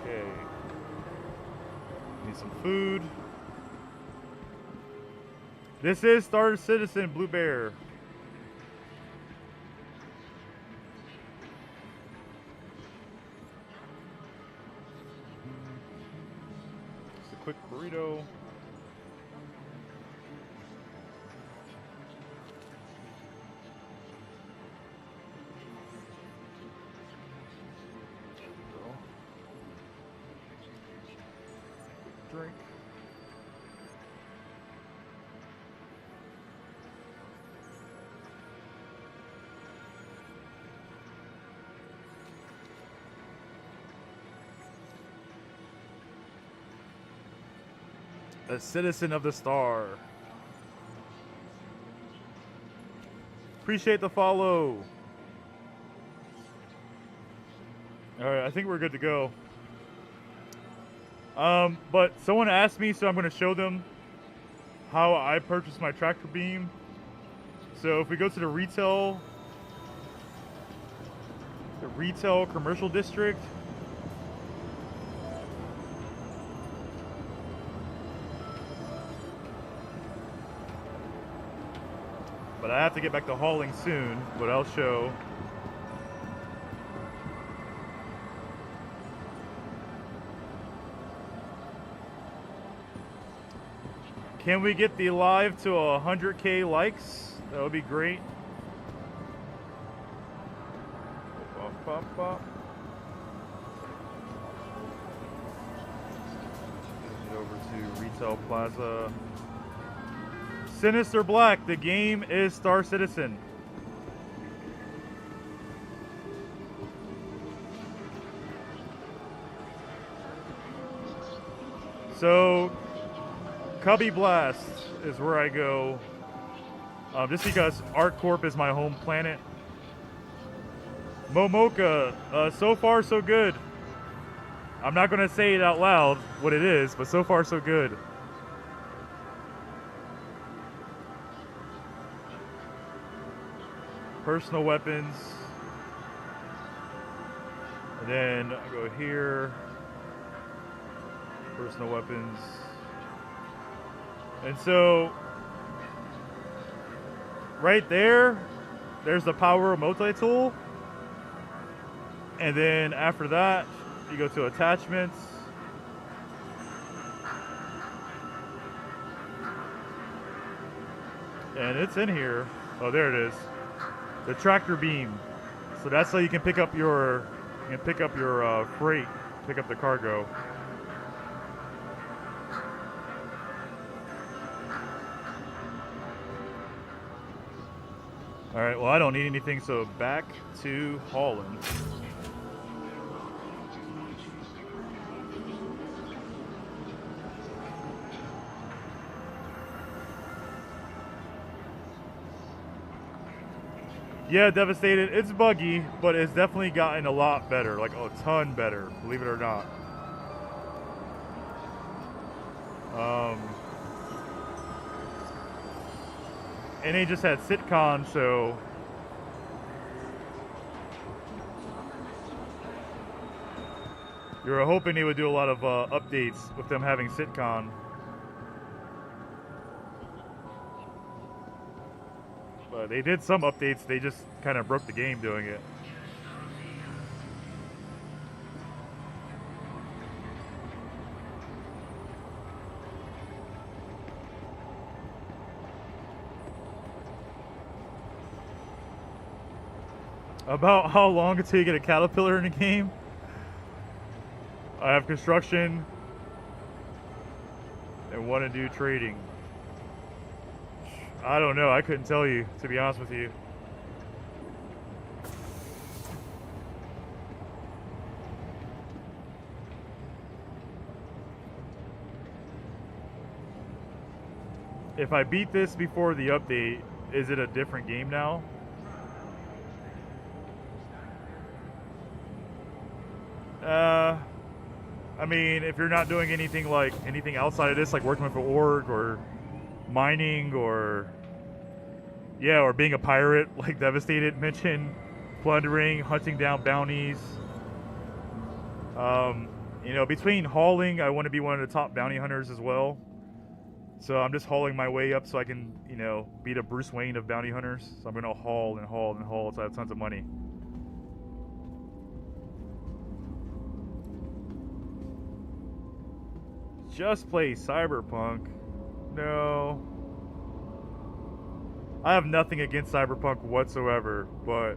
Okay. Need some food. This is Star Citizen Blue Bear. Just a quick burrito. Drink. A citizen of the star. Appreciate the follow. Alright, I think we're good to go. But someone asked me, so I'm going to show them how I purchased my tractor beam. So if we go to the retail commercial district, but I have to get back to hauling soon, but I'll show. Can we get the live to 100K likes? That would be great. Get over to Retail Plaza. Sinister Black, the game is Star Citizen. So, Cubby Blast is where I go, just because ArcCorp is my home planet. Momoka, so far so good. I'm not going to say it out loud what it is, but so far so good. Personal weapons. And then I go here. Personal weapons. And so, right there, there's the power multi-tool. And then after that, you go to attachments. And it's in here. Oh, there it is. The tractor beam. So that's how you can pick up your freight, pick up the cargo. All right, well, I don't need anything, so back to hauling. Yeah, Devastated, it's buggy, but it's definitely gotten a lot better, like a ton better, believe it or not. And they just had SitCon, so you were hoping they would do a lot of updates with them having SitCon. But they did some updates, they just kind of broke the game doing it. About how long until you get a caterpillar in a game? I have construction and want to do trading. I don't know, I couldn't tell you, to be honest with you. If I beat this before the update, is it a different game now? I mean, if you're not doing anything outside of this, like working with an org or mining or or being a pirate, like Devastated mentioned, plundering, hunting down bounties. Between hauling, I want to be one of the top bounty hunters as well. So I'm just hauling my way up so I can, be the Bruce Wayne of bounty hunters. So I'm gonna haul and haul and haul so I have tons of money. Just play Cyberpunk. No. I have nothing against Cyberpunk whatsoever, but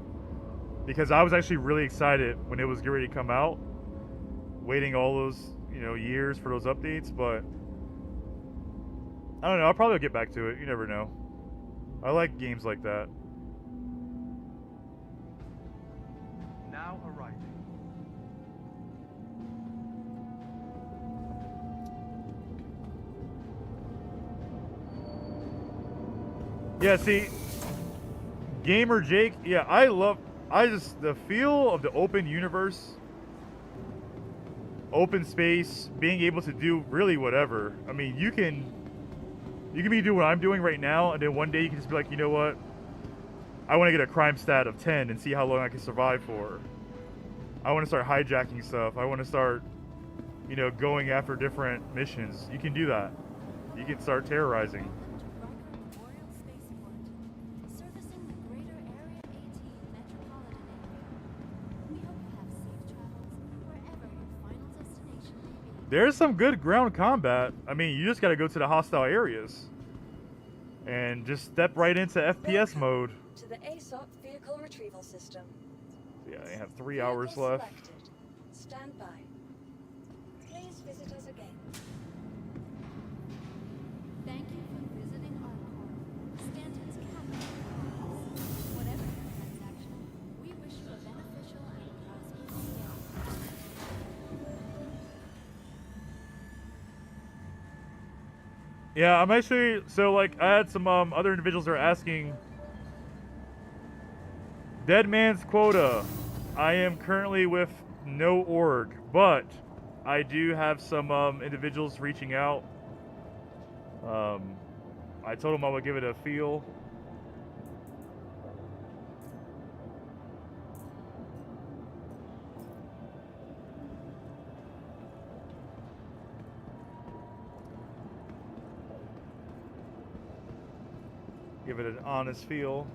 because I was actually really excited when it was getting ready to come out, waiting all those, years for those updates, but I don't know, I'll probably get back to it. You never know. I like games like that. Now arriving. Yeah, see, Gamer Jake, the feel of the open universe, open space, being able to do really whatever. I mean, you can be doing what I'm doing right now, and then one day you can just be like, you know what? I want to get a crime stat of 10 and see how long I can survive for. I want to start hijacking stuff. I want to start, going after different missions. You can do that. You can start terrorizing. There's some good ground combat. I mean, you just gotta go to the hostile areas and just step right into FPS mode. To the ASOP vehicle retrieval system. Yeah, they have 3 hours left. Selected. Stand by. Please visit us again. Thank you for visiting Arcor, Stanton's capital. Whatever your transaction, we wish you a beneficial and prosperous day. Yeah, I'm actually, I had some other individuals that are asking, Dead Man's Quota. I am currently with no org, but I do have some individuals reaching out. I told them I would give it a feel. Give it an honest feel.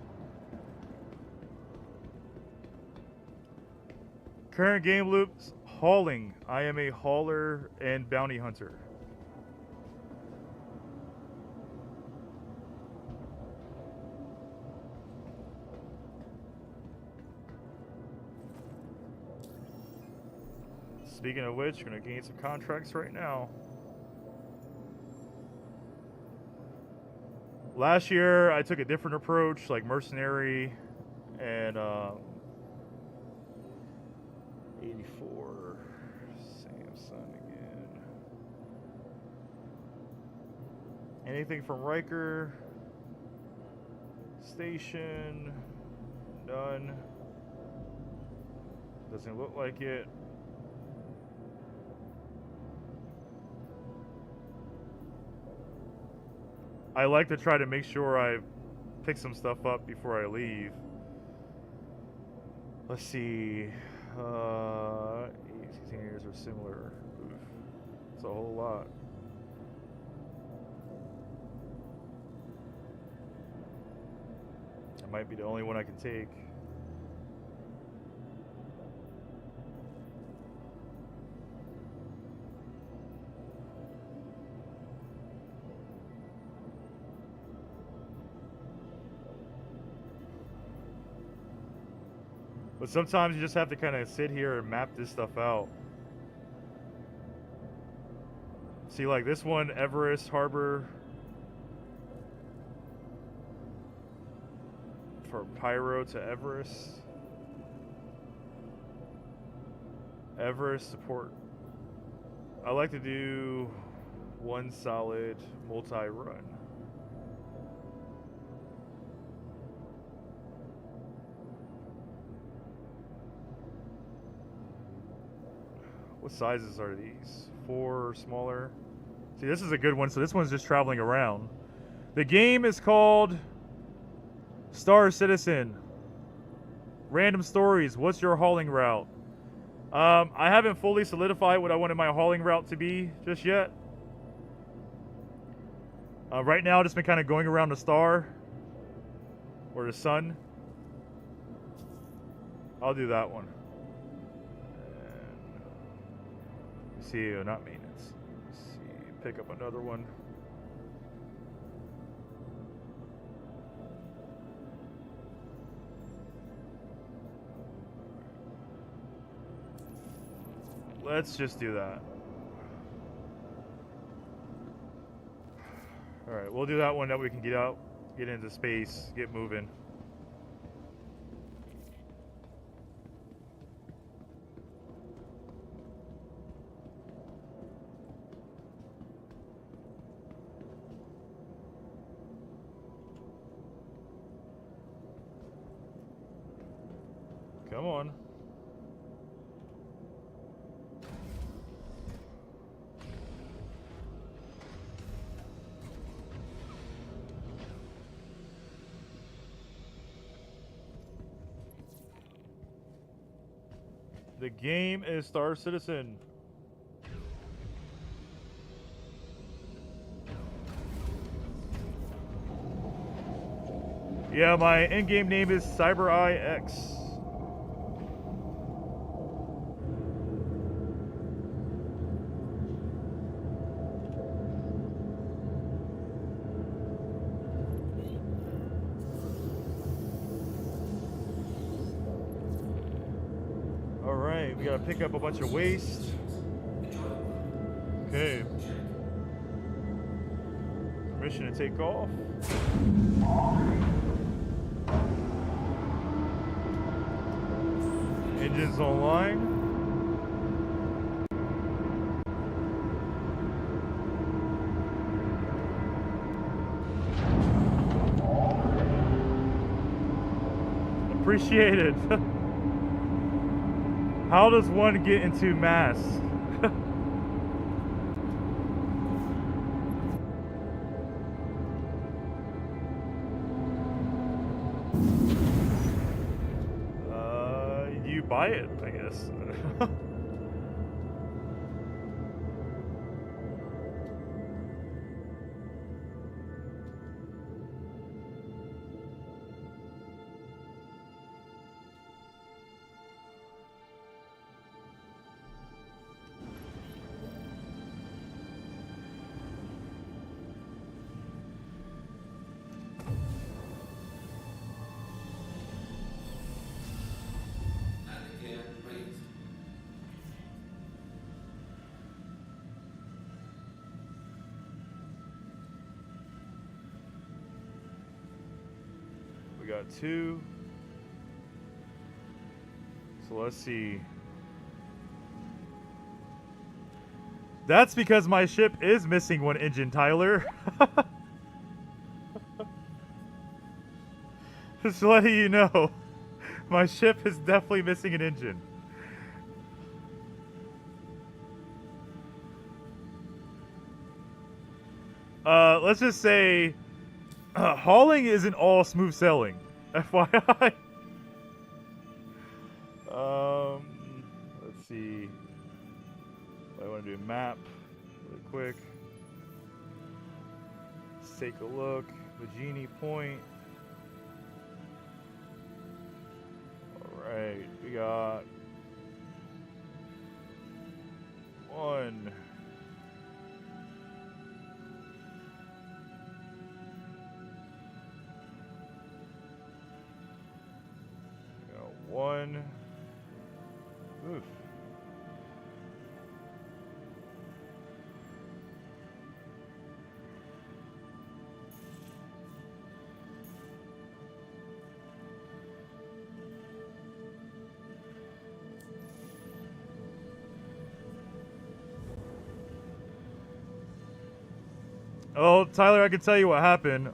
Current game loops, hauling. I am a hauler and bounty hunter. Speaking of which, we're gonna gain some contracts right now. Last year, I took a different approach, like mercenary and 84 Samsung again. Anything from Riker? Station? None. Doesn't look like it. I like to try to make sure I pick some stuff up before I leave. Let's see. 16 years are similar. Oof. It's a whole lot. That might be the only one I can take. But sometimes you just have to kind of sit here and map this stuff out. See, like this one, Everest Harbor. For Pyro to Everest. Everest support. I like to do one solid multi-run. What sizes are these? 4 or smaller? See, this is a good one. So this one's just traveling around. The game is called Star Citizen. Random stories. What's your hauling route? I haven't fully solidified what I wanted my hauling route to be just yet. Right now, I've just been kind of going around the star or the sun. I'll do that one. And, see, not maintenance. Let's see, pick up another one. Let's just do that. Alright, we'll do that one that we can get out, get into space, get moving. Come on. The game is Star Citizen. Yeah, my in-game name is CyberEye-X. Alright, we gotta pick up a bunch of waste. Okay. Permission to take off. Engines online. Appreciate it. How does one get into mass? You buy it, I guess. We got 2. So let's see. That's because my ship is missing one engine, Tyler. Just letting you know. My ship is definitely missing an engine. Let's just say hauling isn't all smooth sailing. FYI. Let's see. I want to do a map really quick. Let's take a look. Virginia Point. Alright, we got 1. We got 1. Oof. Oh, Tyler, I can tell you what happened.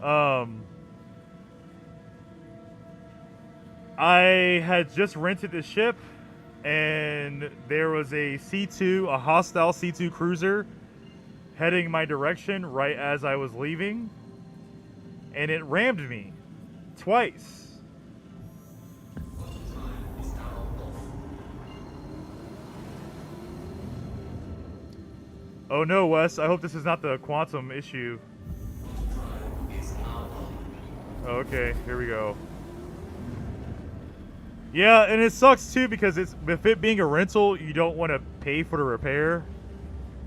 I had just rented the ship, and there was a C2, a hostile C2 cruiser heading my direction right as I was leaving, and it rammed me twice. Oh no, Wes, I hope this is not the quantum issue. Okay, here we go. Yeah, and it sucks too because it's with it being a rental, you don't want to pay for the repair.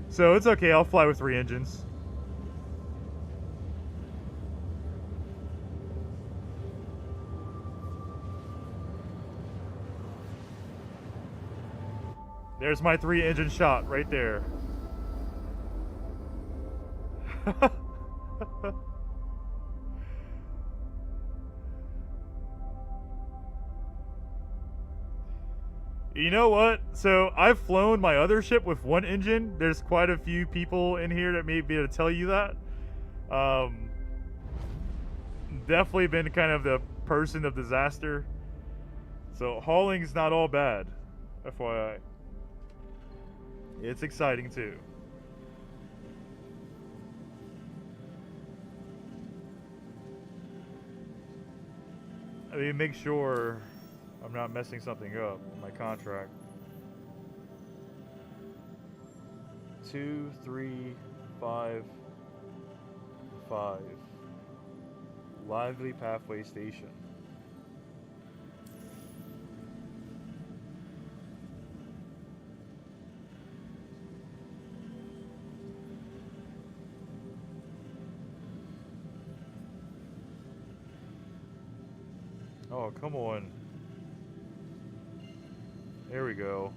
So it's okay, I'll fly with 3 engines. There's my 3-engine shot right there. You know what? So I've flown my other ship with 1 engine. There's quite a few people in here that may be able to tell you that. Definitely been kind of the person of disaster. So hauling's not all bad, FYI. It's exciting too. I mean, make sure I'm not messing something up in my contract. 2, 3, 5, 5. Lively Pathway Station. Oh, come on. There we go.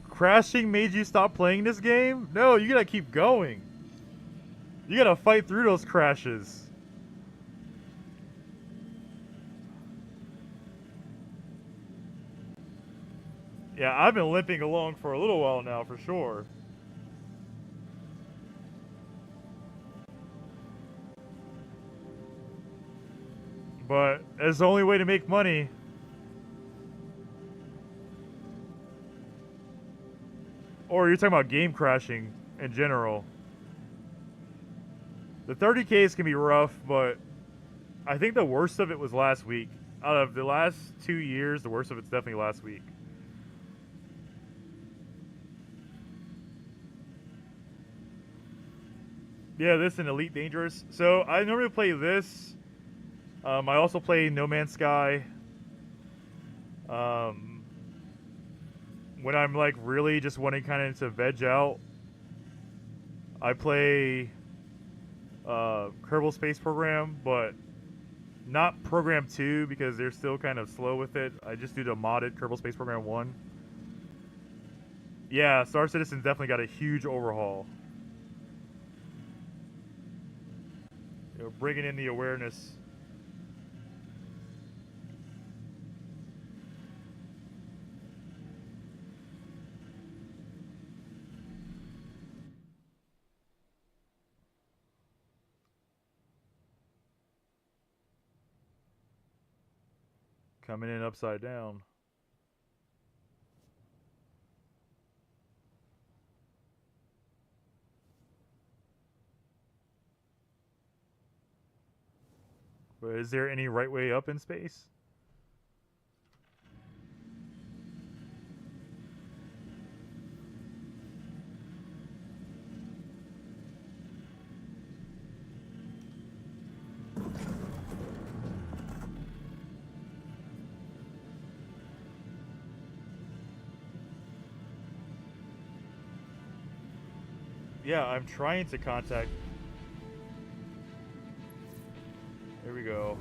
Crashing made you stop playing this game? No, you gotta keep going. You gotta fight through those crashes. Yeah, I've been limping along for a little while now, for sure. But it's the only way to make money. Or you're talking about game crashing in general. The 30Ks can be rough, but I think the worst of it was last week. Out of the last 2 years, the worst of it's definitely last week. Yeah, this and Elite Dangerous. So I normally play this. I also play No Man's Sky. When I'm like really just wanting kind of to veg out, I play Kerbal Space Program, but not Program 2 because they're still kind of slow with it. I just do the modded Kerbal Space Program 1. Yeah, Star Citizen definitely got a huge overhaul. You know, bringing in the awareness. Coming in upside down. But is there any right way up in space? Yeah, I'm trying to contact. There we go.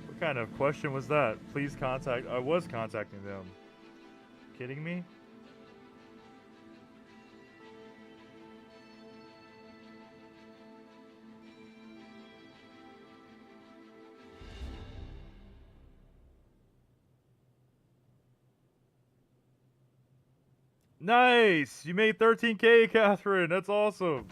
What kind of question was that? Please contact. I was contacting them. Kidding me? Nice! You made 13K, Catherine. That's awesome.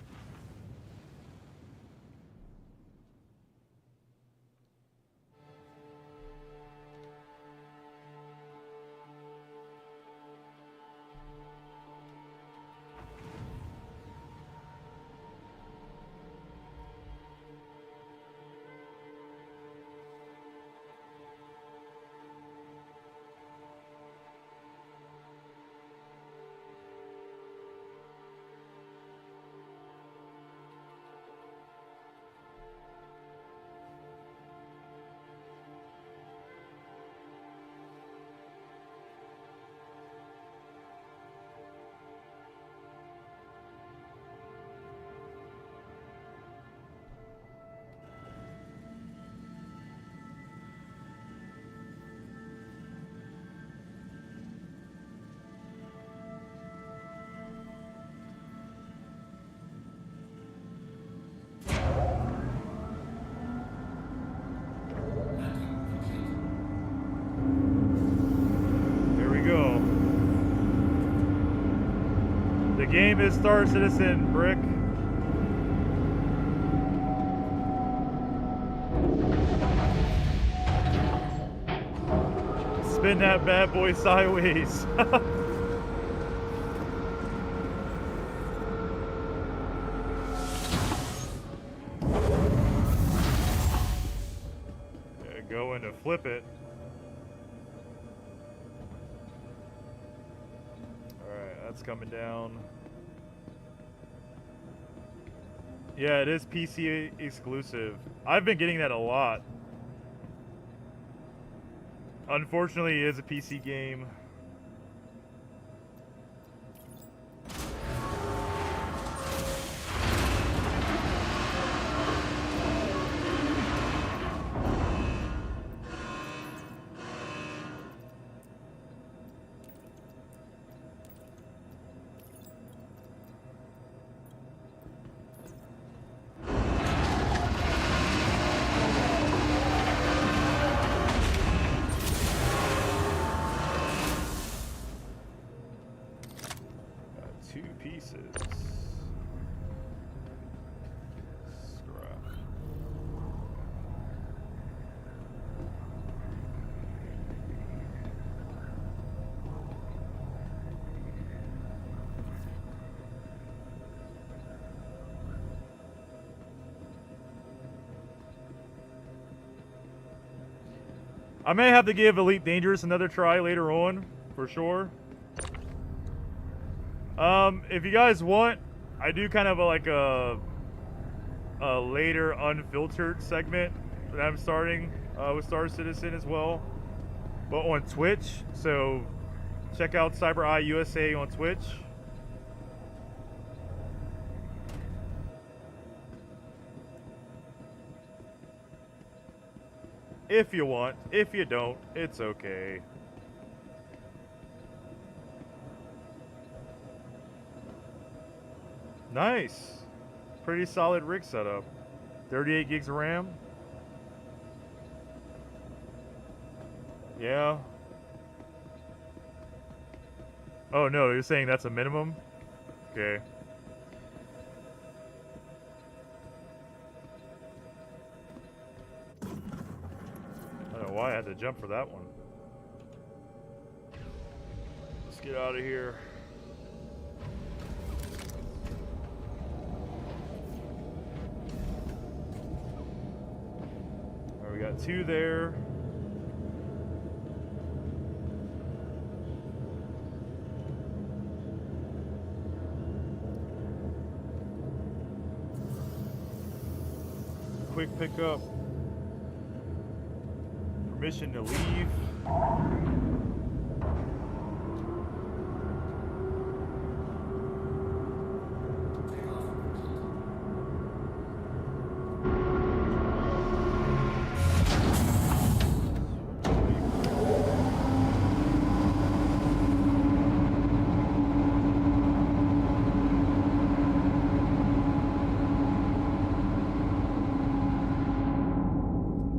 There we go. The game is Star Citizen, Brick. Spin that bad boy sideways. Go in to flip it. Alright, that's coming down. Yeah, it is PC exclusive. I've been getting that a lot. Unfortunately, it is a PC game. Two pieces. Scrap. I may have to give Elite Dangerous another try later on, for sure. If you guys want, I do kind of like a later unfiltered segment that I'm starting with Star Citizen as well, but on Twitch. So check out CyberEye USA on Twitch. If you want. If you don't, it's okay. Nice. Pretty solid rig setup. 38 gigs of RAM. Yeah. Oh no, you're saying that's a minimum? Okay. I don't know why I had to jump for that one. Let's get out of here. We got two there. Quick pickup. Permission to leave.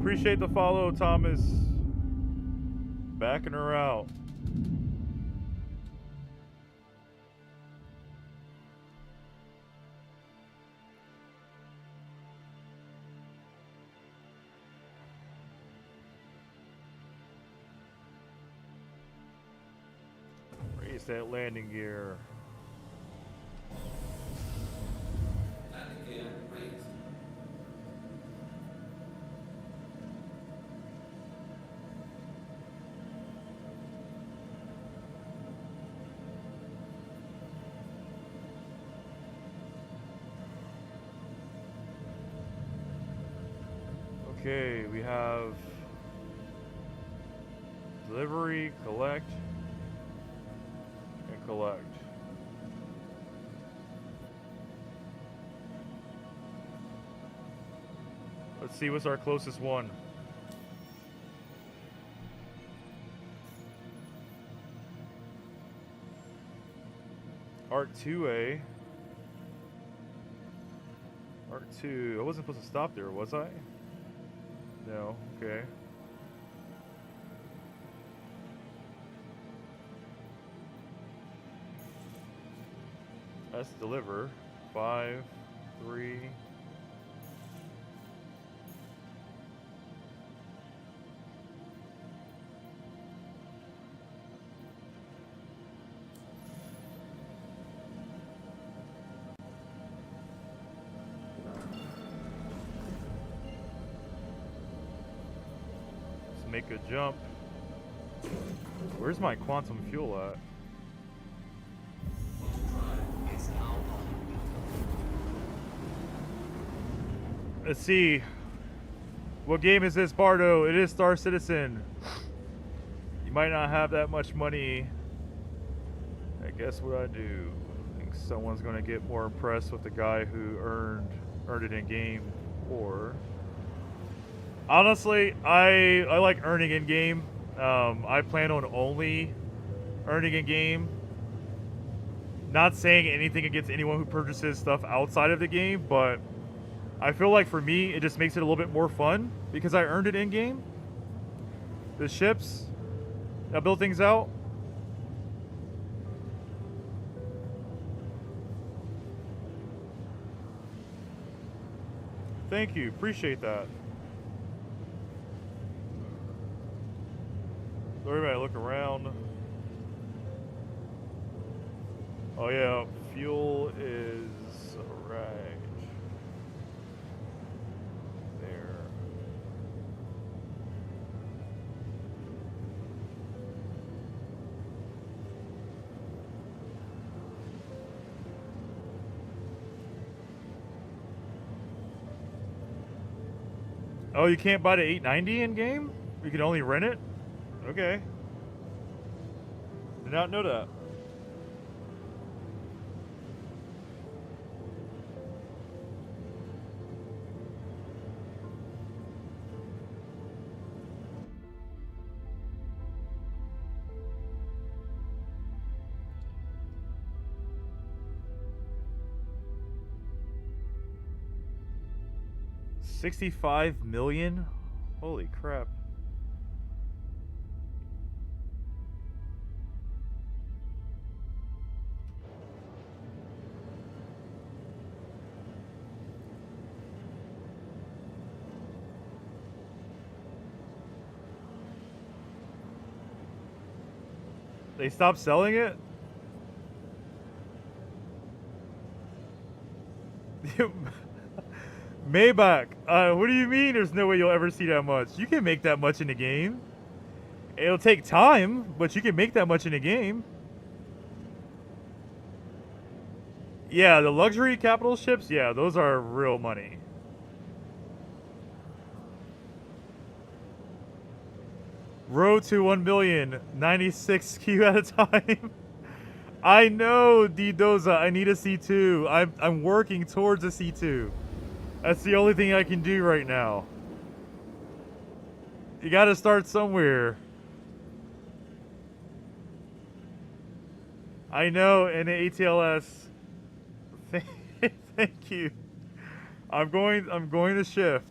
Appreciate the follow, Thomas. Backing her out. that landing gear. Okay, we have delivery, collect, and collect. Let's see what's our closest one. Art 2A. Art 2. I wasn't supposed to stop there, was I? No, okay. Let's deliver. 5, 3. Let's make a jump. Where's my quantum fuel at? Let's see. What game is this, Bardo? It is Star Citizen. You might not have that much money. I guess what I do. I think someone's gonna get more impressed with the guy who earned it in game. Or honestly, I like earning in game. I plan on only earning in game. Not saying anything against anyone who purchases stuff outside of the game, but I feel like for me, it just makes it a little bit more fun because I earned it in game. The ships, I build things out. Thank you, appreciate that. So everybody look around. Oh yeah, fuel is right there. Oh, you can't buy the 890 in game? You can only rent it? Okay. Did not know that. $65 million? Holy crap. They stopped selling it? Maybach, what do you mean there's no way you'll ever see that much? You can make that much in the game. It'll take time, but you can make that much in the game. Yeah, the luxury capital ships, yeah, those are real money. Road to 1 million, 96 Q at a time. I know, D-Doza, I need a C2. I'm working towards a C2. That's the only thing I can do right now. You gotta start somewhere. I know, and the ATLS. Thank you. I'm going to shift.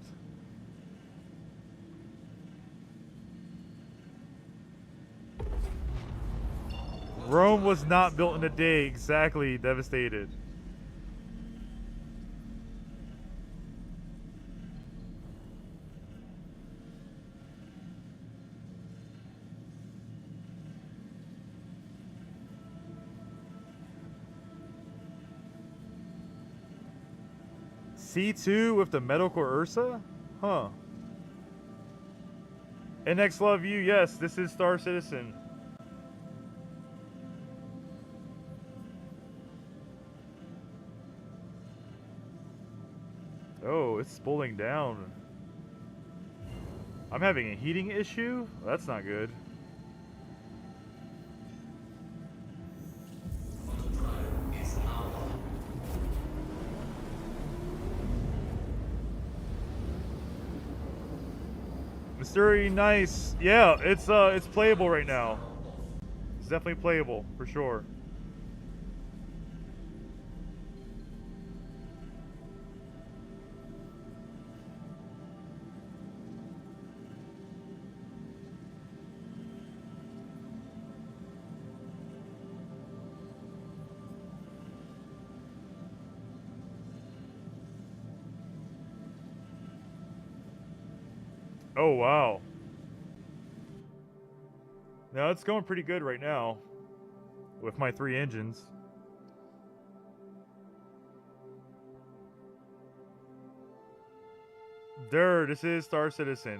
Rome was not built in a day. Exactly, devastated. C2 with the medical Ursa? Huh. NX Love You, yes, this is Star Citizen. Oh, it's spooling down. I'm having a heating issue? That's not good. Mystery, nice. Yeah, it's playable right now. It's definitely playable, for sure. Oh, wow. No, it's going pretty good right now. With my 3 engines. This is Star Citizen.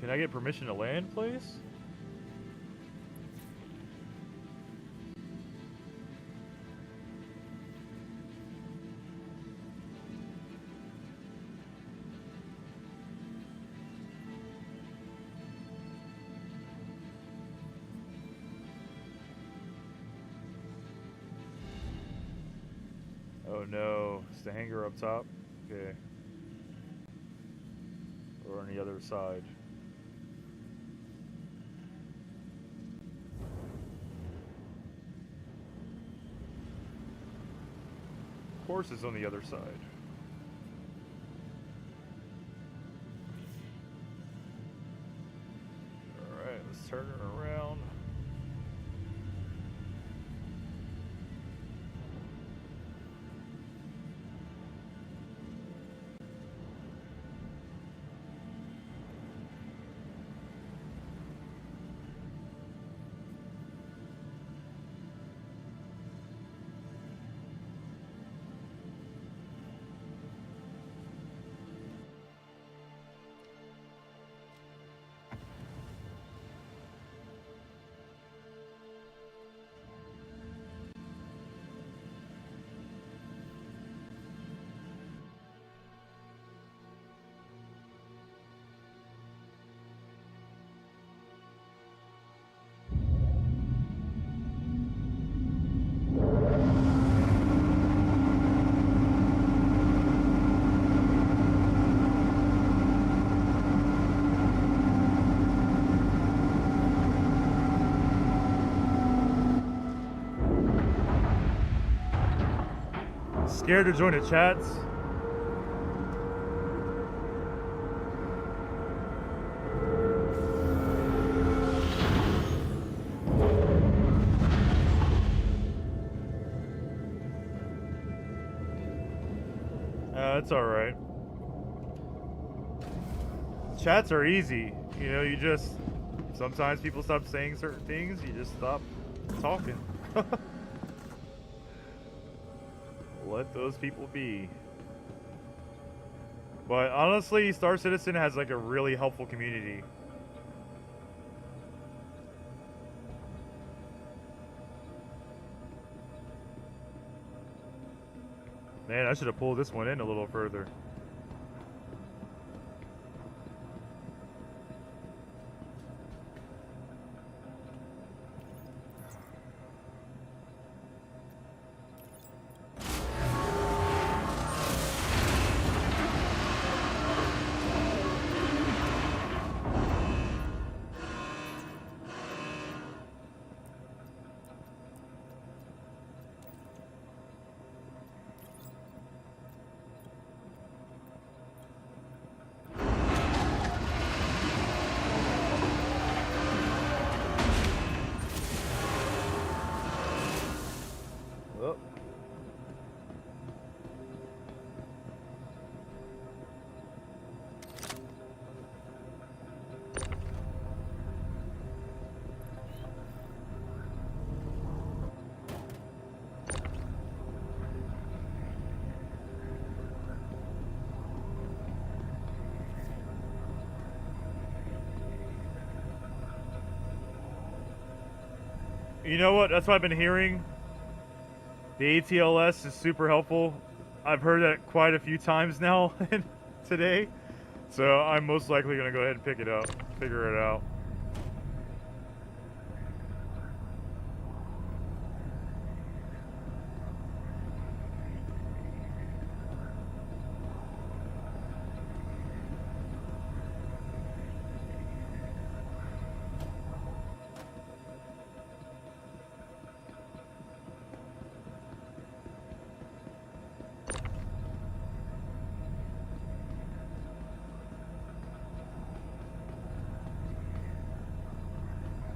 Can I get permission to land, please? Oh no, it's the hangar up top. Okay. Or on the other side. Of course it's on the other side. Alright, let's turn it around. Scared to join the chats? It's alright. Chats are easy. You know, you just... Sometimes people stop saying certain things, you just stop talking. Let those people be. But honestly, Star Citizen has like a really helpful community. Man, I should have pulled this one in a little further. You know what? That's what I've been hearing. The ATLS is super helpful. I've heard that quite a few times now today. So I'm most likely going to go ahead and pick it up, figure it out.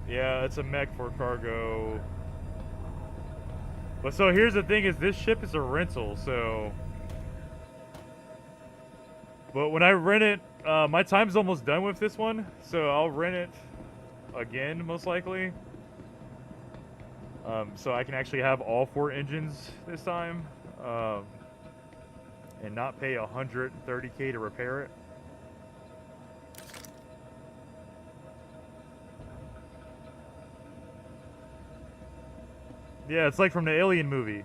Yeah, it's a mech for cargo. But so here's the thing is this ship is a rental, so... But when I rent it, my time's almost done with this one, so I'll rent it again, most likely. So I can actually have all 4 engines this time. And not pay $130K to repair it. Yeah, it's like from the Alien movie.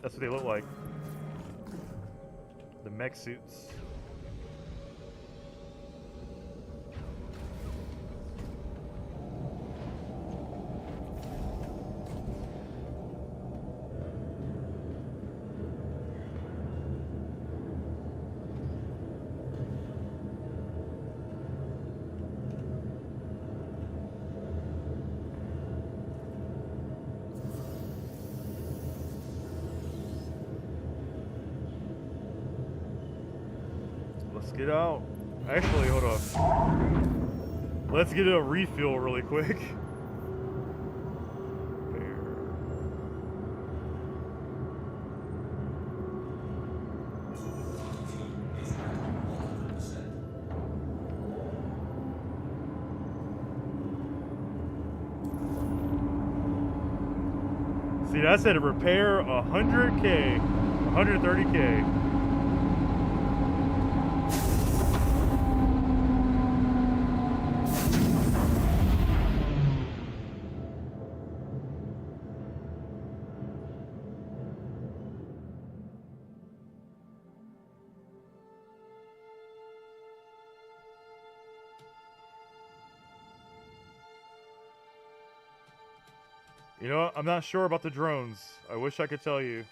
That's what they look like. The mech suits. Let's get out. Actually, hold on. Let's get a refuel really quick. See, that said repair 100K, 130K. You know what? I'm not sure about the drones. I wish I could tell you.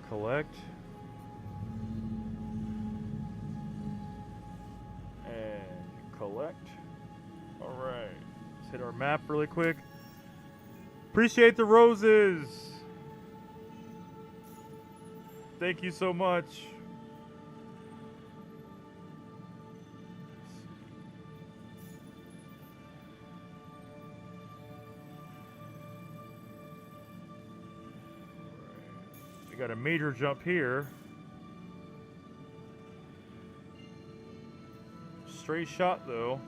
Collect. Collect. Alright. Let's hit our map really quick. Appreciate the roses. Thank you so much. We got a major jump here. Straight shot though.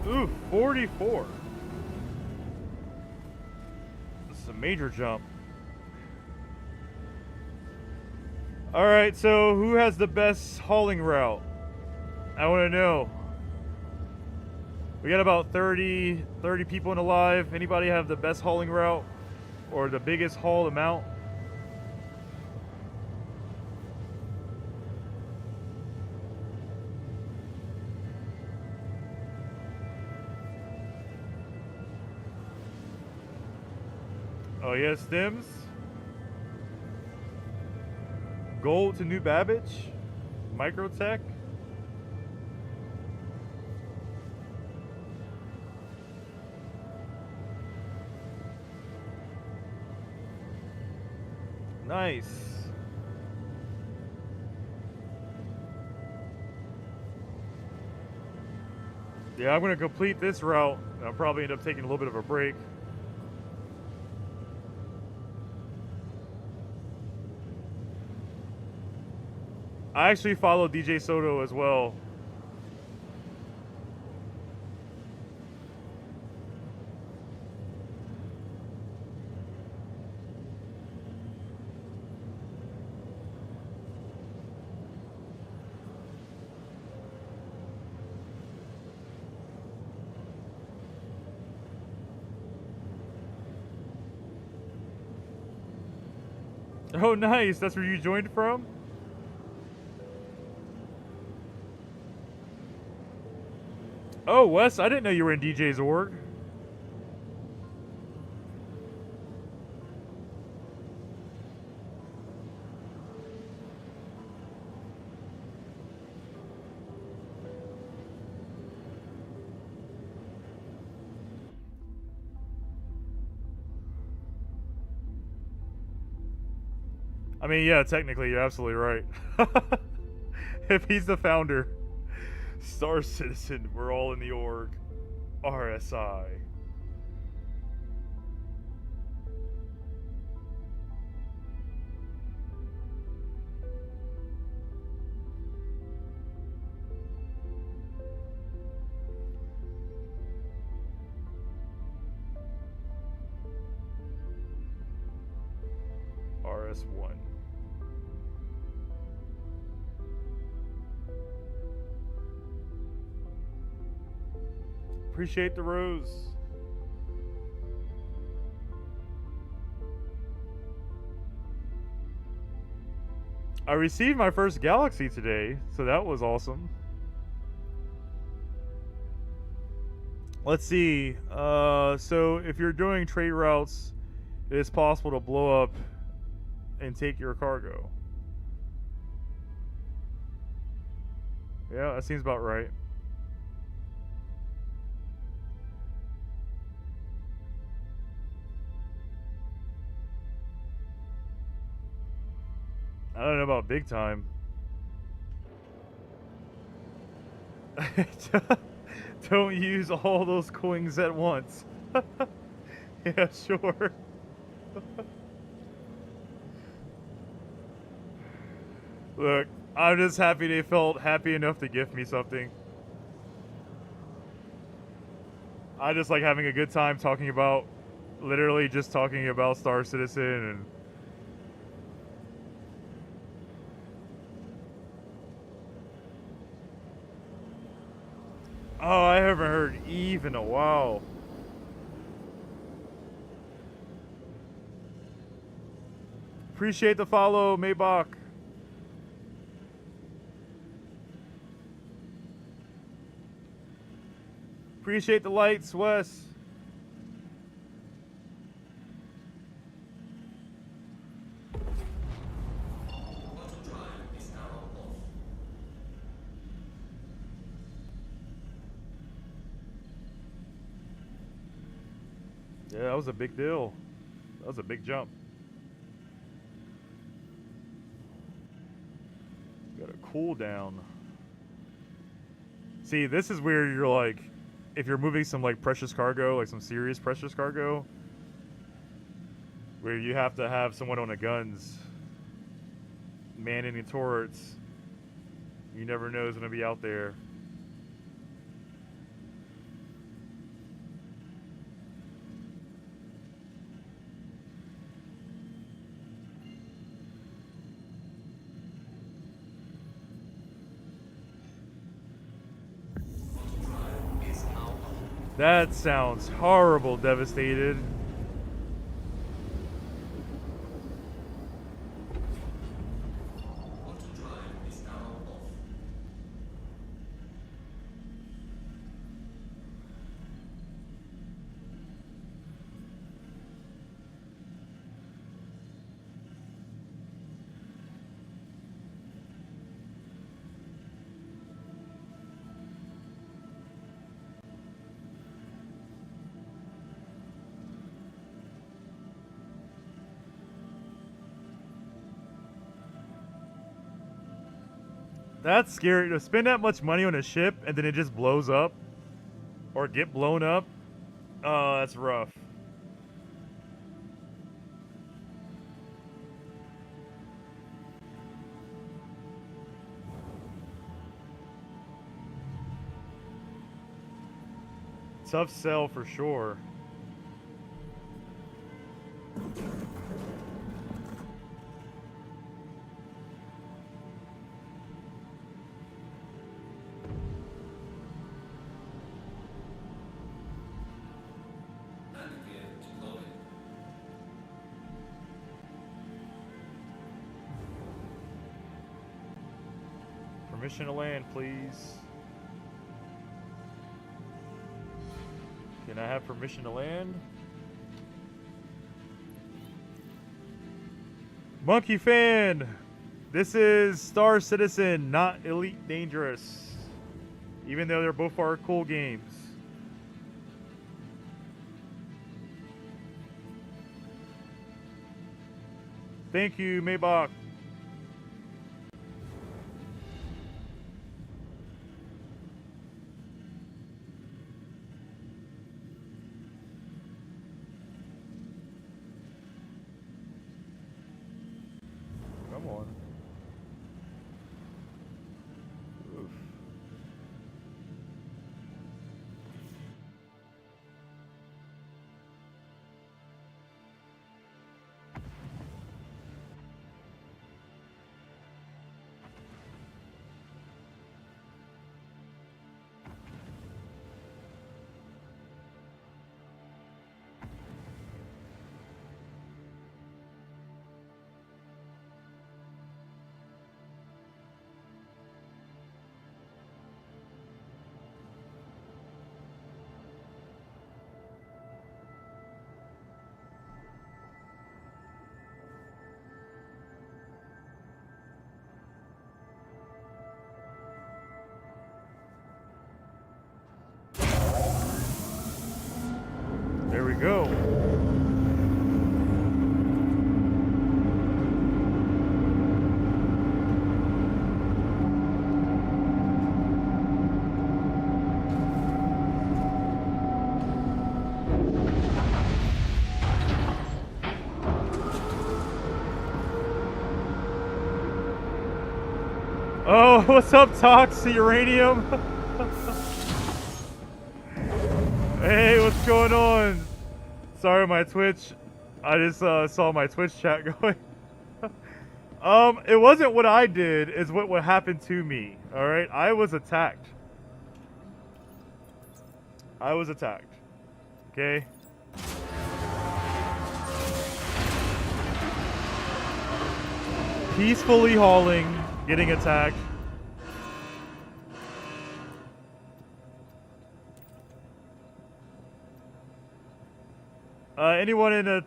Ooh, 44. This is a major jump. All right, so who has the best hauling route? I want to know. We got about 30 people in the live. Anybody have the best hauling route or the biggest haul amount? Oh yeah, Stims. Gold to New Babbage. Microtech. Nice. Yeah, I'm gonna complete this route. I'll probably end up taking a little bit of a break. I actually follow DJ Soto as well. Oh, nice. That's where you joined from? Oh, Wes, I didn't know you were in DJ's org. I mean, yeah, technically, you're absolutely right. If he's the founder, Star Citizen, we're all in the org. RSI. RS1. Appreciate the rose. I received my first Galaxy today, so that was awesome. Let's see. So if you're doing trade routes, it is possible to blow up and take your cargo. Yeah, that seems about right. I don't know about big time. Don't use all those coins at once. Yeah, sure. Look, I'm just happy they felt happy enough to gift me something. I just like having a good time talking about, literally just talking about Star Citizen and oh, I haven't heard Eve in a while. Appreciate the follow, Maybach. Appreciate the lights, Wes. Yeah, that was a big deal. That was a big jump. Got a cooldown. See, this is where you're like, if you're moving some like precious cargo, like some serious precious cargo, where you have to have someone on the guns manning the turrets. You never know who's gonna be out there. That sounds horrible, Devastated. That's scary. To spend that much money on a ship and then it just blows up. Or get blown up. Oh, that's rough. Tough sell for sure. Permission to land, please. Can I have permission to land? Monkey Fan! This is Star Citizen, not Elite Dangerous. Even though they're both are cool games. Thank you, Maybach. Come on. Oof. There we go. Oh, what's up, Tox? Uranium? Hey, what's going on? Sorry, my Twitch. I just saw my Twitch chat going. It wasn't what I did, it's what happened to me. All right, I was attacked. I was attacked. Okay. Peacefully hauling, getting attacked. Anyone in a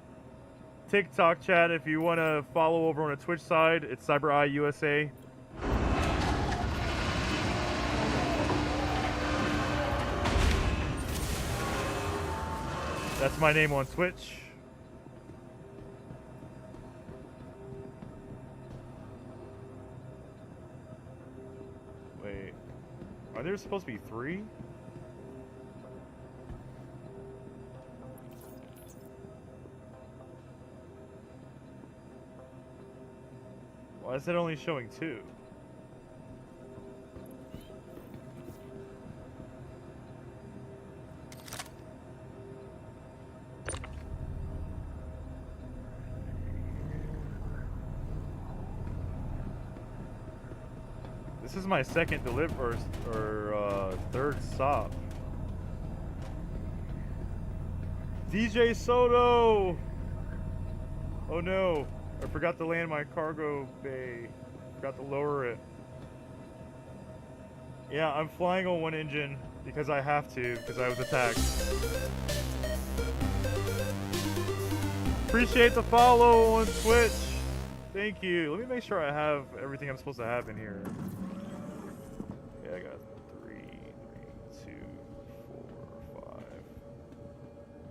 TikTok chat, if you want to follow over on a Twitch side, it's CyberEye USA. That's my name on Twitch. Wait, are there supposed to be 3? Why is it only showing 2? This is my second deliver or third stop. DJ Soto! Oh no. I forgot to land my cargo bay. Forgot to lower it. Yeah, I'm flying on one engine because I have to, because I was attacked. Appreciate the follow on Twitch. Thank you. Let me make sure I have everything I'm supposed to have in here. Yeah, I got 3, 2, 4, 5.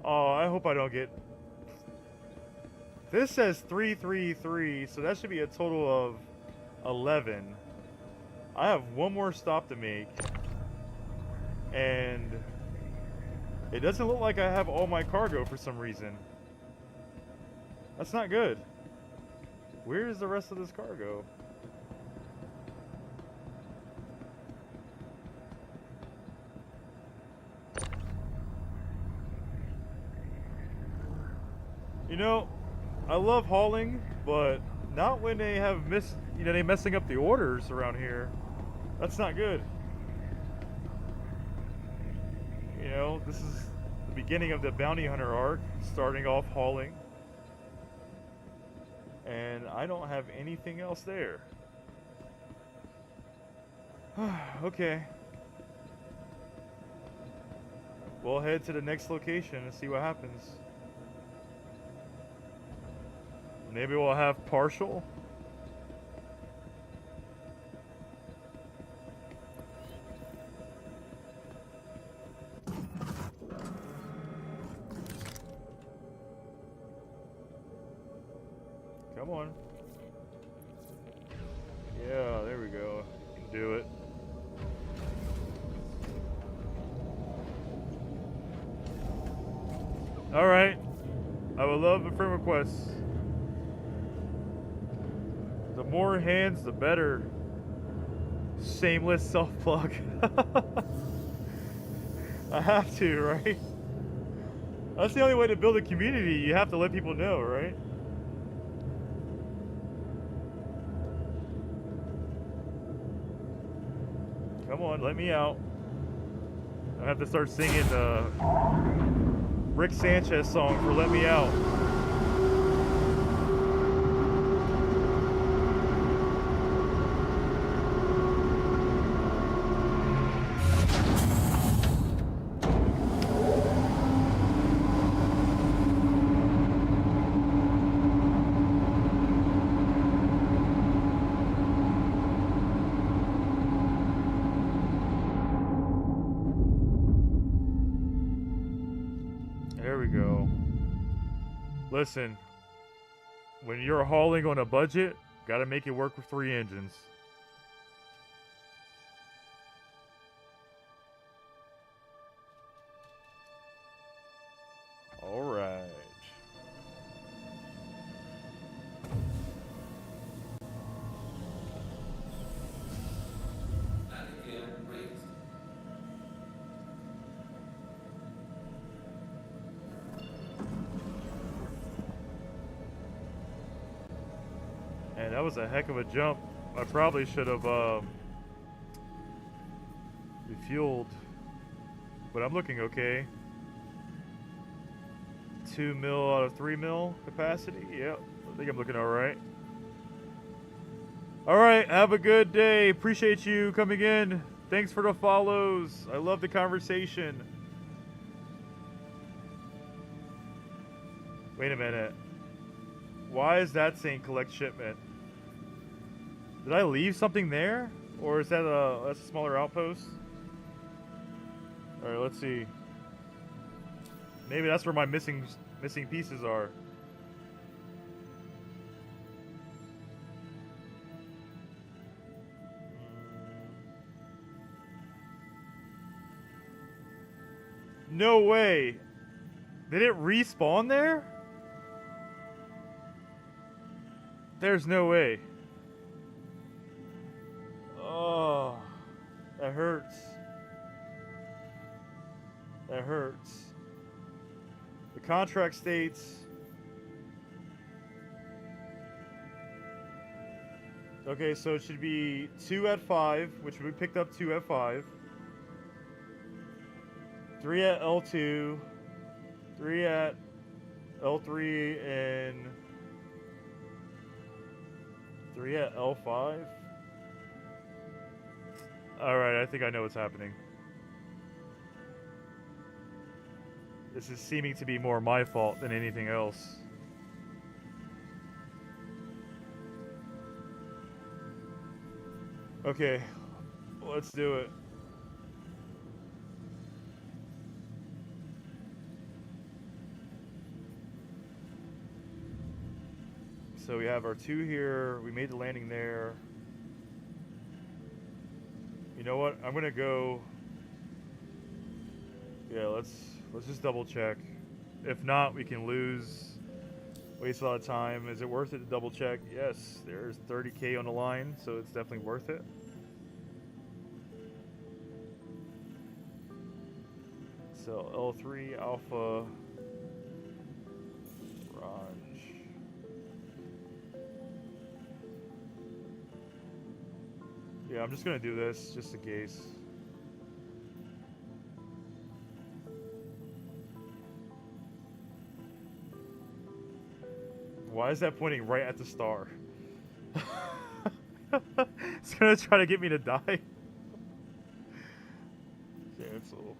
Oh, I hope I don't get... This says 333, so that should be a total of 11. I have one more stop to make. And it doesn't look like I have all my cargo for some reason. That's not good. Where is the rest of this cargo? You know, I love hauling, but not when they have they messing up the orders around here. That's not good. You know, this is the beginning of the bounty hunter arc, starting off hauling. And I don't have anything else there. Okay. We'll head to the next location and see what happens. Maybe we'll have partial. Come on. Yeah, there we go. Can do it. Alright. I would love a friend request. The more hands, the better. Shameless self-plug. I have to, right? That's the only way to build a community. You have to let people know, right? Come on, let me out. I have to start singing the Rick Sanchez song for Let Me Out. There we go. Listen, when you're hauling on a budget, gotta make it work with 3 engines. All right. And that was a heck of a jump. I probably should have refueled, but I'm looking okay. 2 mil out of 3 mil capacity. Yep, I think I'm looking all right. All right, have a good day. Appreciate you coming in. Thanks for the follows. I love the conversation. Wait a minute. Why is that saying collect shipment? Did I leave something there? Or is that that's a smaller outpost? Alright, let's see. Maybe that's where my missing pieces are. No way. Did it respawn there? There's no way. Oh, that hurts. That hurts. The contract states... Okay, so it should be 2 at 5, which we picked up 2 at 5. 3 at L2. 3 at L3 and... 3 at L5? Alright, I think I know what's happening. This is seeming to be more my fault than anything else. Okay, let's do it. So we have our 2 here. We made the landing there. know what? I'm gonna go. Yeah, let's just double check. If not, we can lose. Waste a lot of time. Is it worth it to double check? Yes, there's 30K on the line, so it's definitely worth it. So L3 Alpha Raj. Yeah, I'm just gonna do this just in case. Why is that pointing right at the star? It's gonna try to get me to die. Cancel.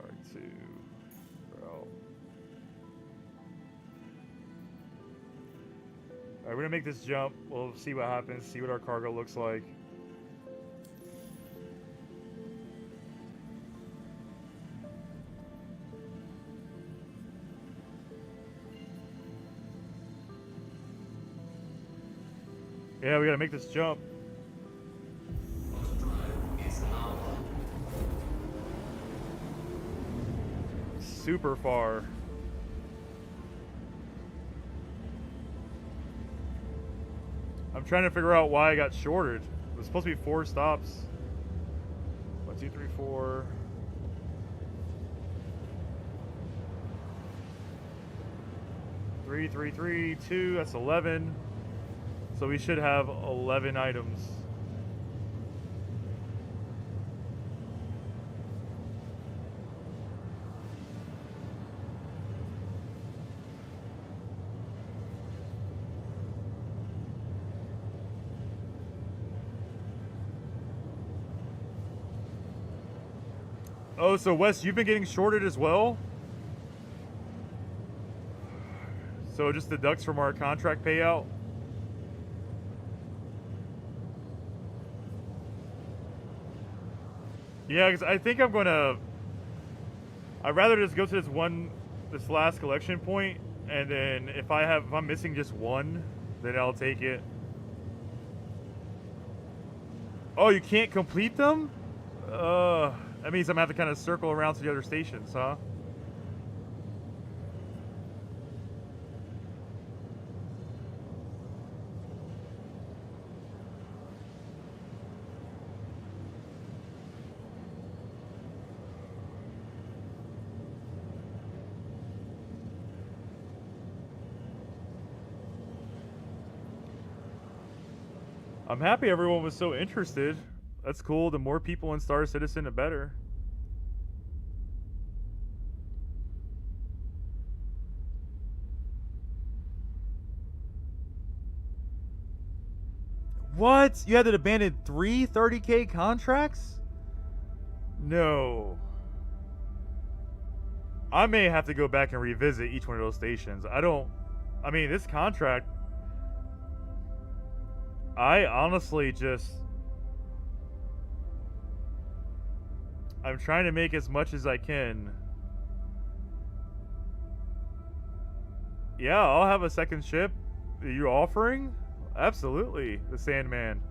R2. Bro. Alright, we're gonna make this jump. We'll see what happens, see what our cargo looks like. Yeah, we gotta make this jump. Super far. I'm trying to figure out why I got shorted. It was supposed to be 4 stops. 1, 2, 3, 4. Three, 3, 3, 2. That's 11. So we should have 11 items. Oh, so Wes, you've been getting shorted as well? So it just deducts from our contract payout? Yeah, because I think I'm gonna. I'd rather just go to this last collection point, and then if I'm missing just one, then I'll take it. Oh, you can't complete them? That means I'm gonna have to kind of circle around to the other stations, huh? I'm happy everyone was so interested. That's cool. The more people in Star Citizen, the better. What? You had to abandon 3 30K contracts? No. I may have to go back and revisit each one of those stations. I mean, this contract, I honestly I'm trying to make as much as I can. Yeah, I'll have a second ship. Are you offering? Absolutely, the Sandman.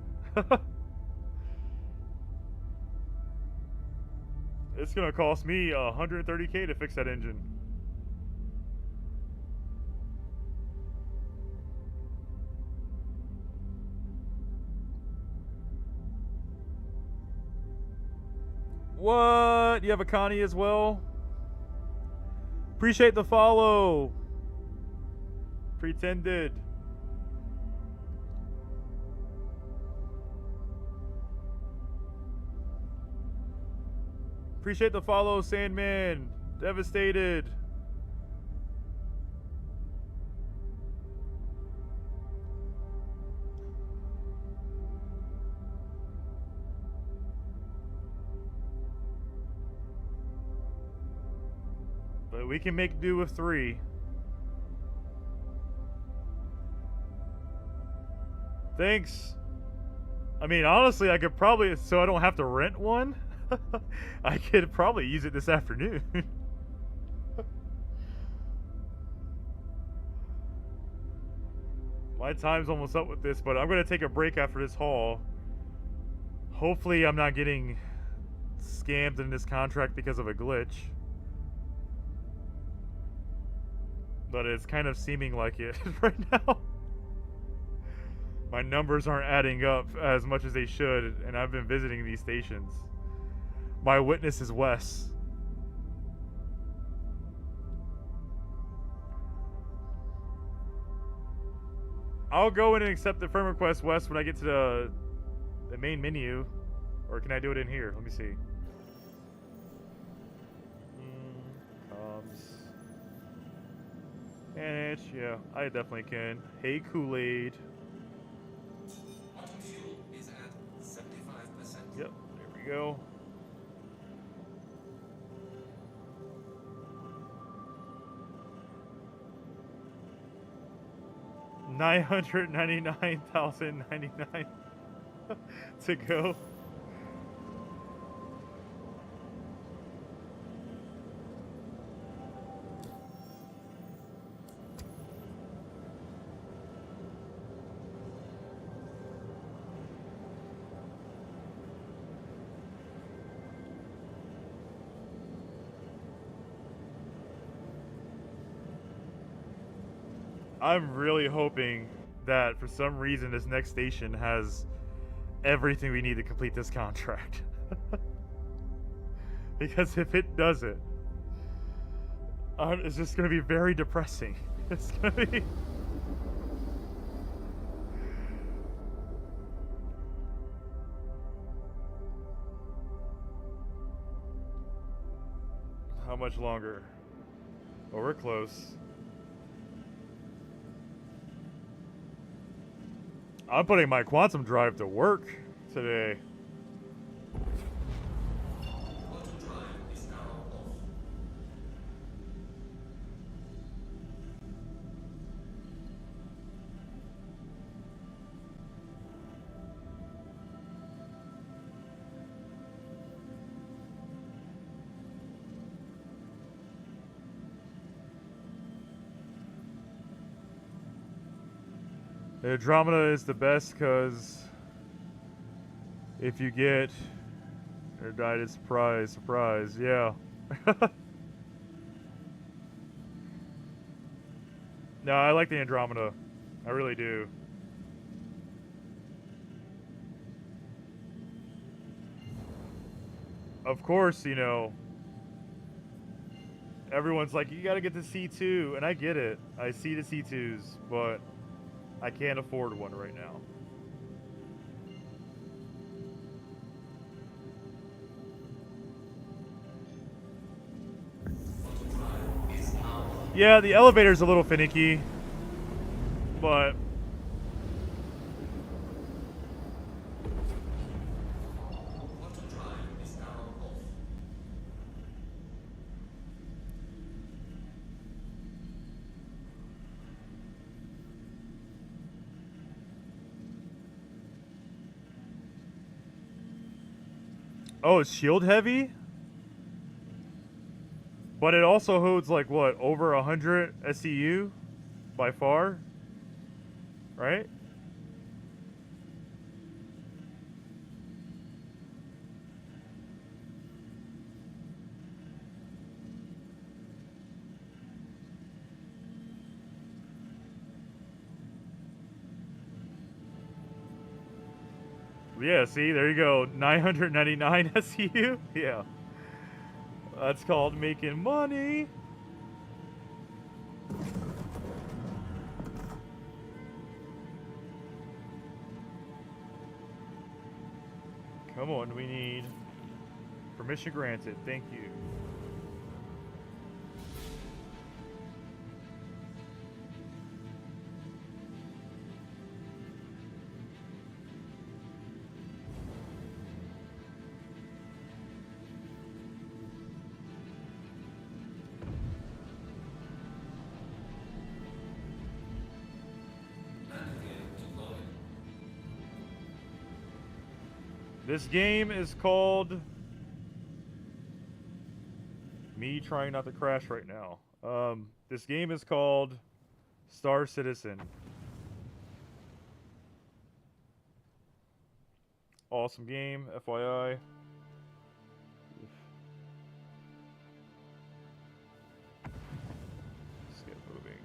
It's gonna cost me 130K to fix that engine. What? You have a Connie as well? Appreciate the follow. Pretended. Appreciate the follow, Sandman. Devastated. But we can make do with 3. Thanks. I mean, honestly, I could probably, so I don't have to rent one, I could probably use it this afternoon. My time's almost up with this, but I'm gonna take a break after this haul. Hopefully I'm not getting scammed in this contract because of a glitch. But it's kind of seeming like it right now. My numbers aren't adding up as much as they should, and I've been visiting these stations. My witness is Wes. I'll go in and accept the friend request, Wes, when I get to the main menu. Or can I do it in here? Let me see. Comms. And yeah, I definitely can. Hey, Kool-Aid. Fuel is at 75%. Yep, there we go. $999,099 to go. I'm really hoping that for some reason this next station has everything we need to complete this contract. Because if it doesn't, it's just going to be very depressing. It's going to be... How much longer? Oh, we're close. I'm putting my quantum drive to work today. Quantum drive is now off. The Andromeda is the best because if you get Erudite, surprise, yeah. No, I like the Andromeda. I really do. Of course, you know, everyone's like, you gotta get the C2, and I get it. I see the C2s, but I can't afford one right now. Yeah, the elevator's a little finicky, but Quantum drive is now off. oh, it's shield heavy? But it also holds like what, over 100 SCU by far? Right? Yeah, see, there you go. 999 SCU? Yeah. That's called making money. Come on, we need permission granted. Thank you. This game is called... Me trying not to crash right now. This game is called Star Citizen. Awesome game, FYI. Let's get moving.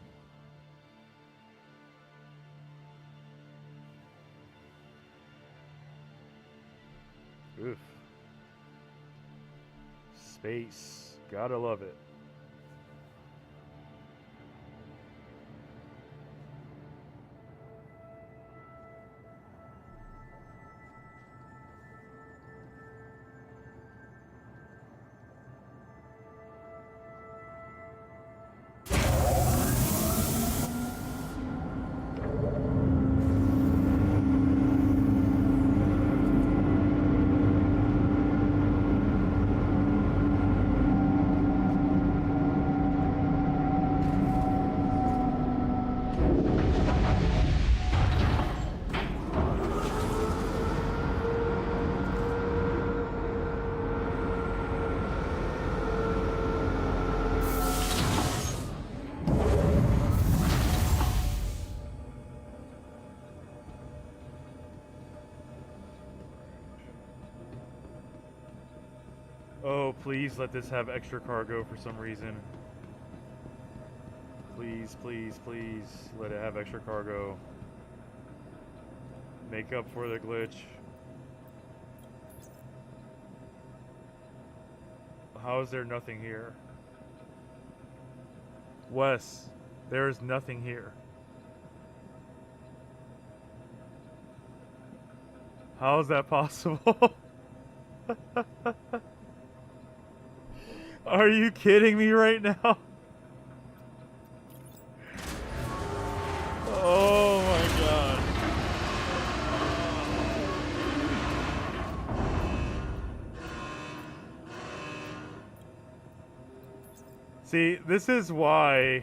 Oof. Space. Gotta love it. Oh, please let this have extra cargo for some reason. Please, please, please let it have extra cargo. Make up for the glitch. How is there nothing here? Wes, there is nothing here. How is that possible? Are you kidding me right now? Oh my god. See, this is why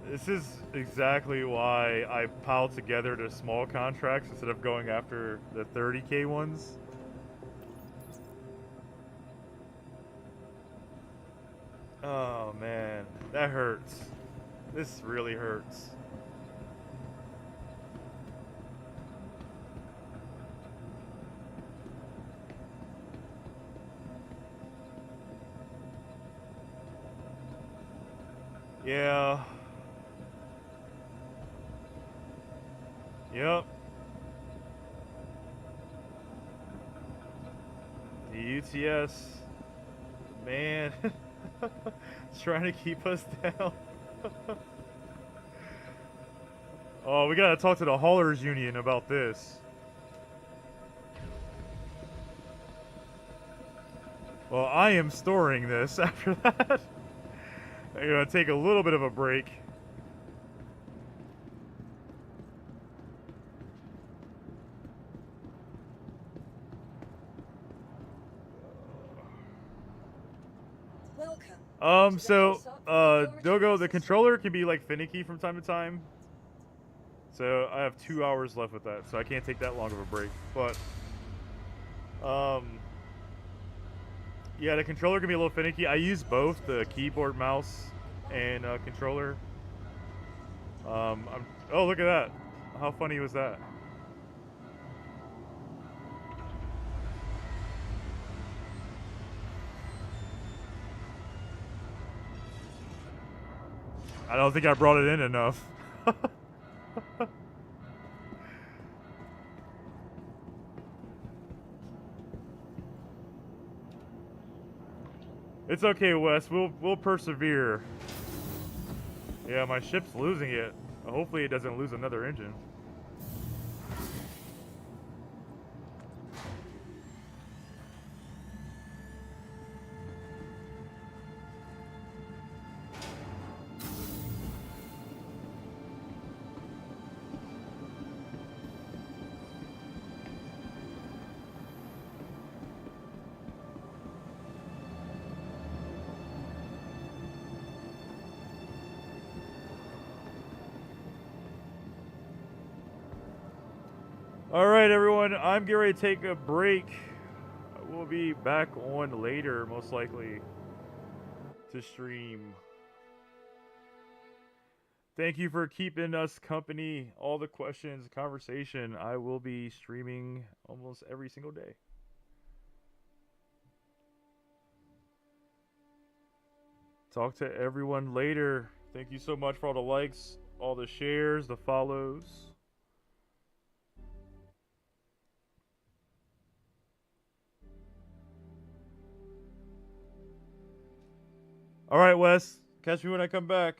this is exactly why I piled together the small contracts instead of going after the 30K ones. Oh man, that hurts. This really hurts. Yeah. Yep. The UTS, man, it's trying to keep us down. Oh, we gotta talk to the haulers union about this. Well, I am storing this after that. I'm gonna take a little bit of a break. Welcome. So, Dogo, the controller can be like finicky from time to time. So I have 2 hours left with that, so I can't take that long of a break. But, yeah, the controller can be a little finicky. I use both the keyboard, mouse, and controller. Oh, look at that! How funny was that? I don't think I brought it in enough. It's okay, Wes. We'll persevere. Yeah, my ship's losing it. Hopefully it doesn't lose another engine. Alright, everyone, I'm getting ready to take a break. We'll be back on later, most likely, to stream. Thank you for keeping us company. All the questions, conversation. I will be streaming almost every single day. Talk to everyone later. Thank you so much for all the likes, all the shares, the follows. All right, Wes. Catch me when I come back.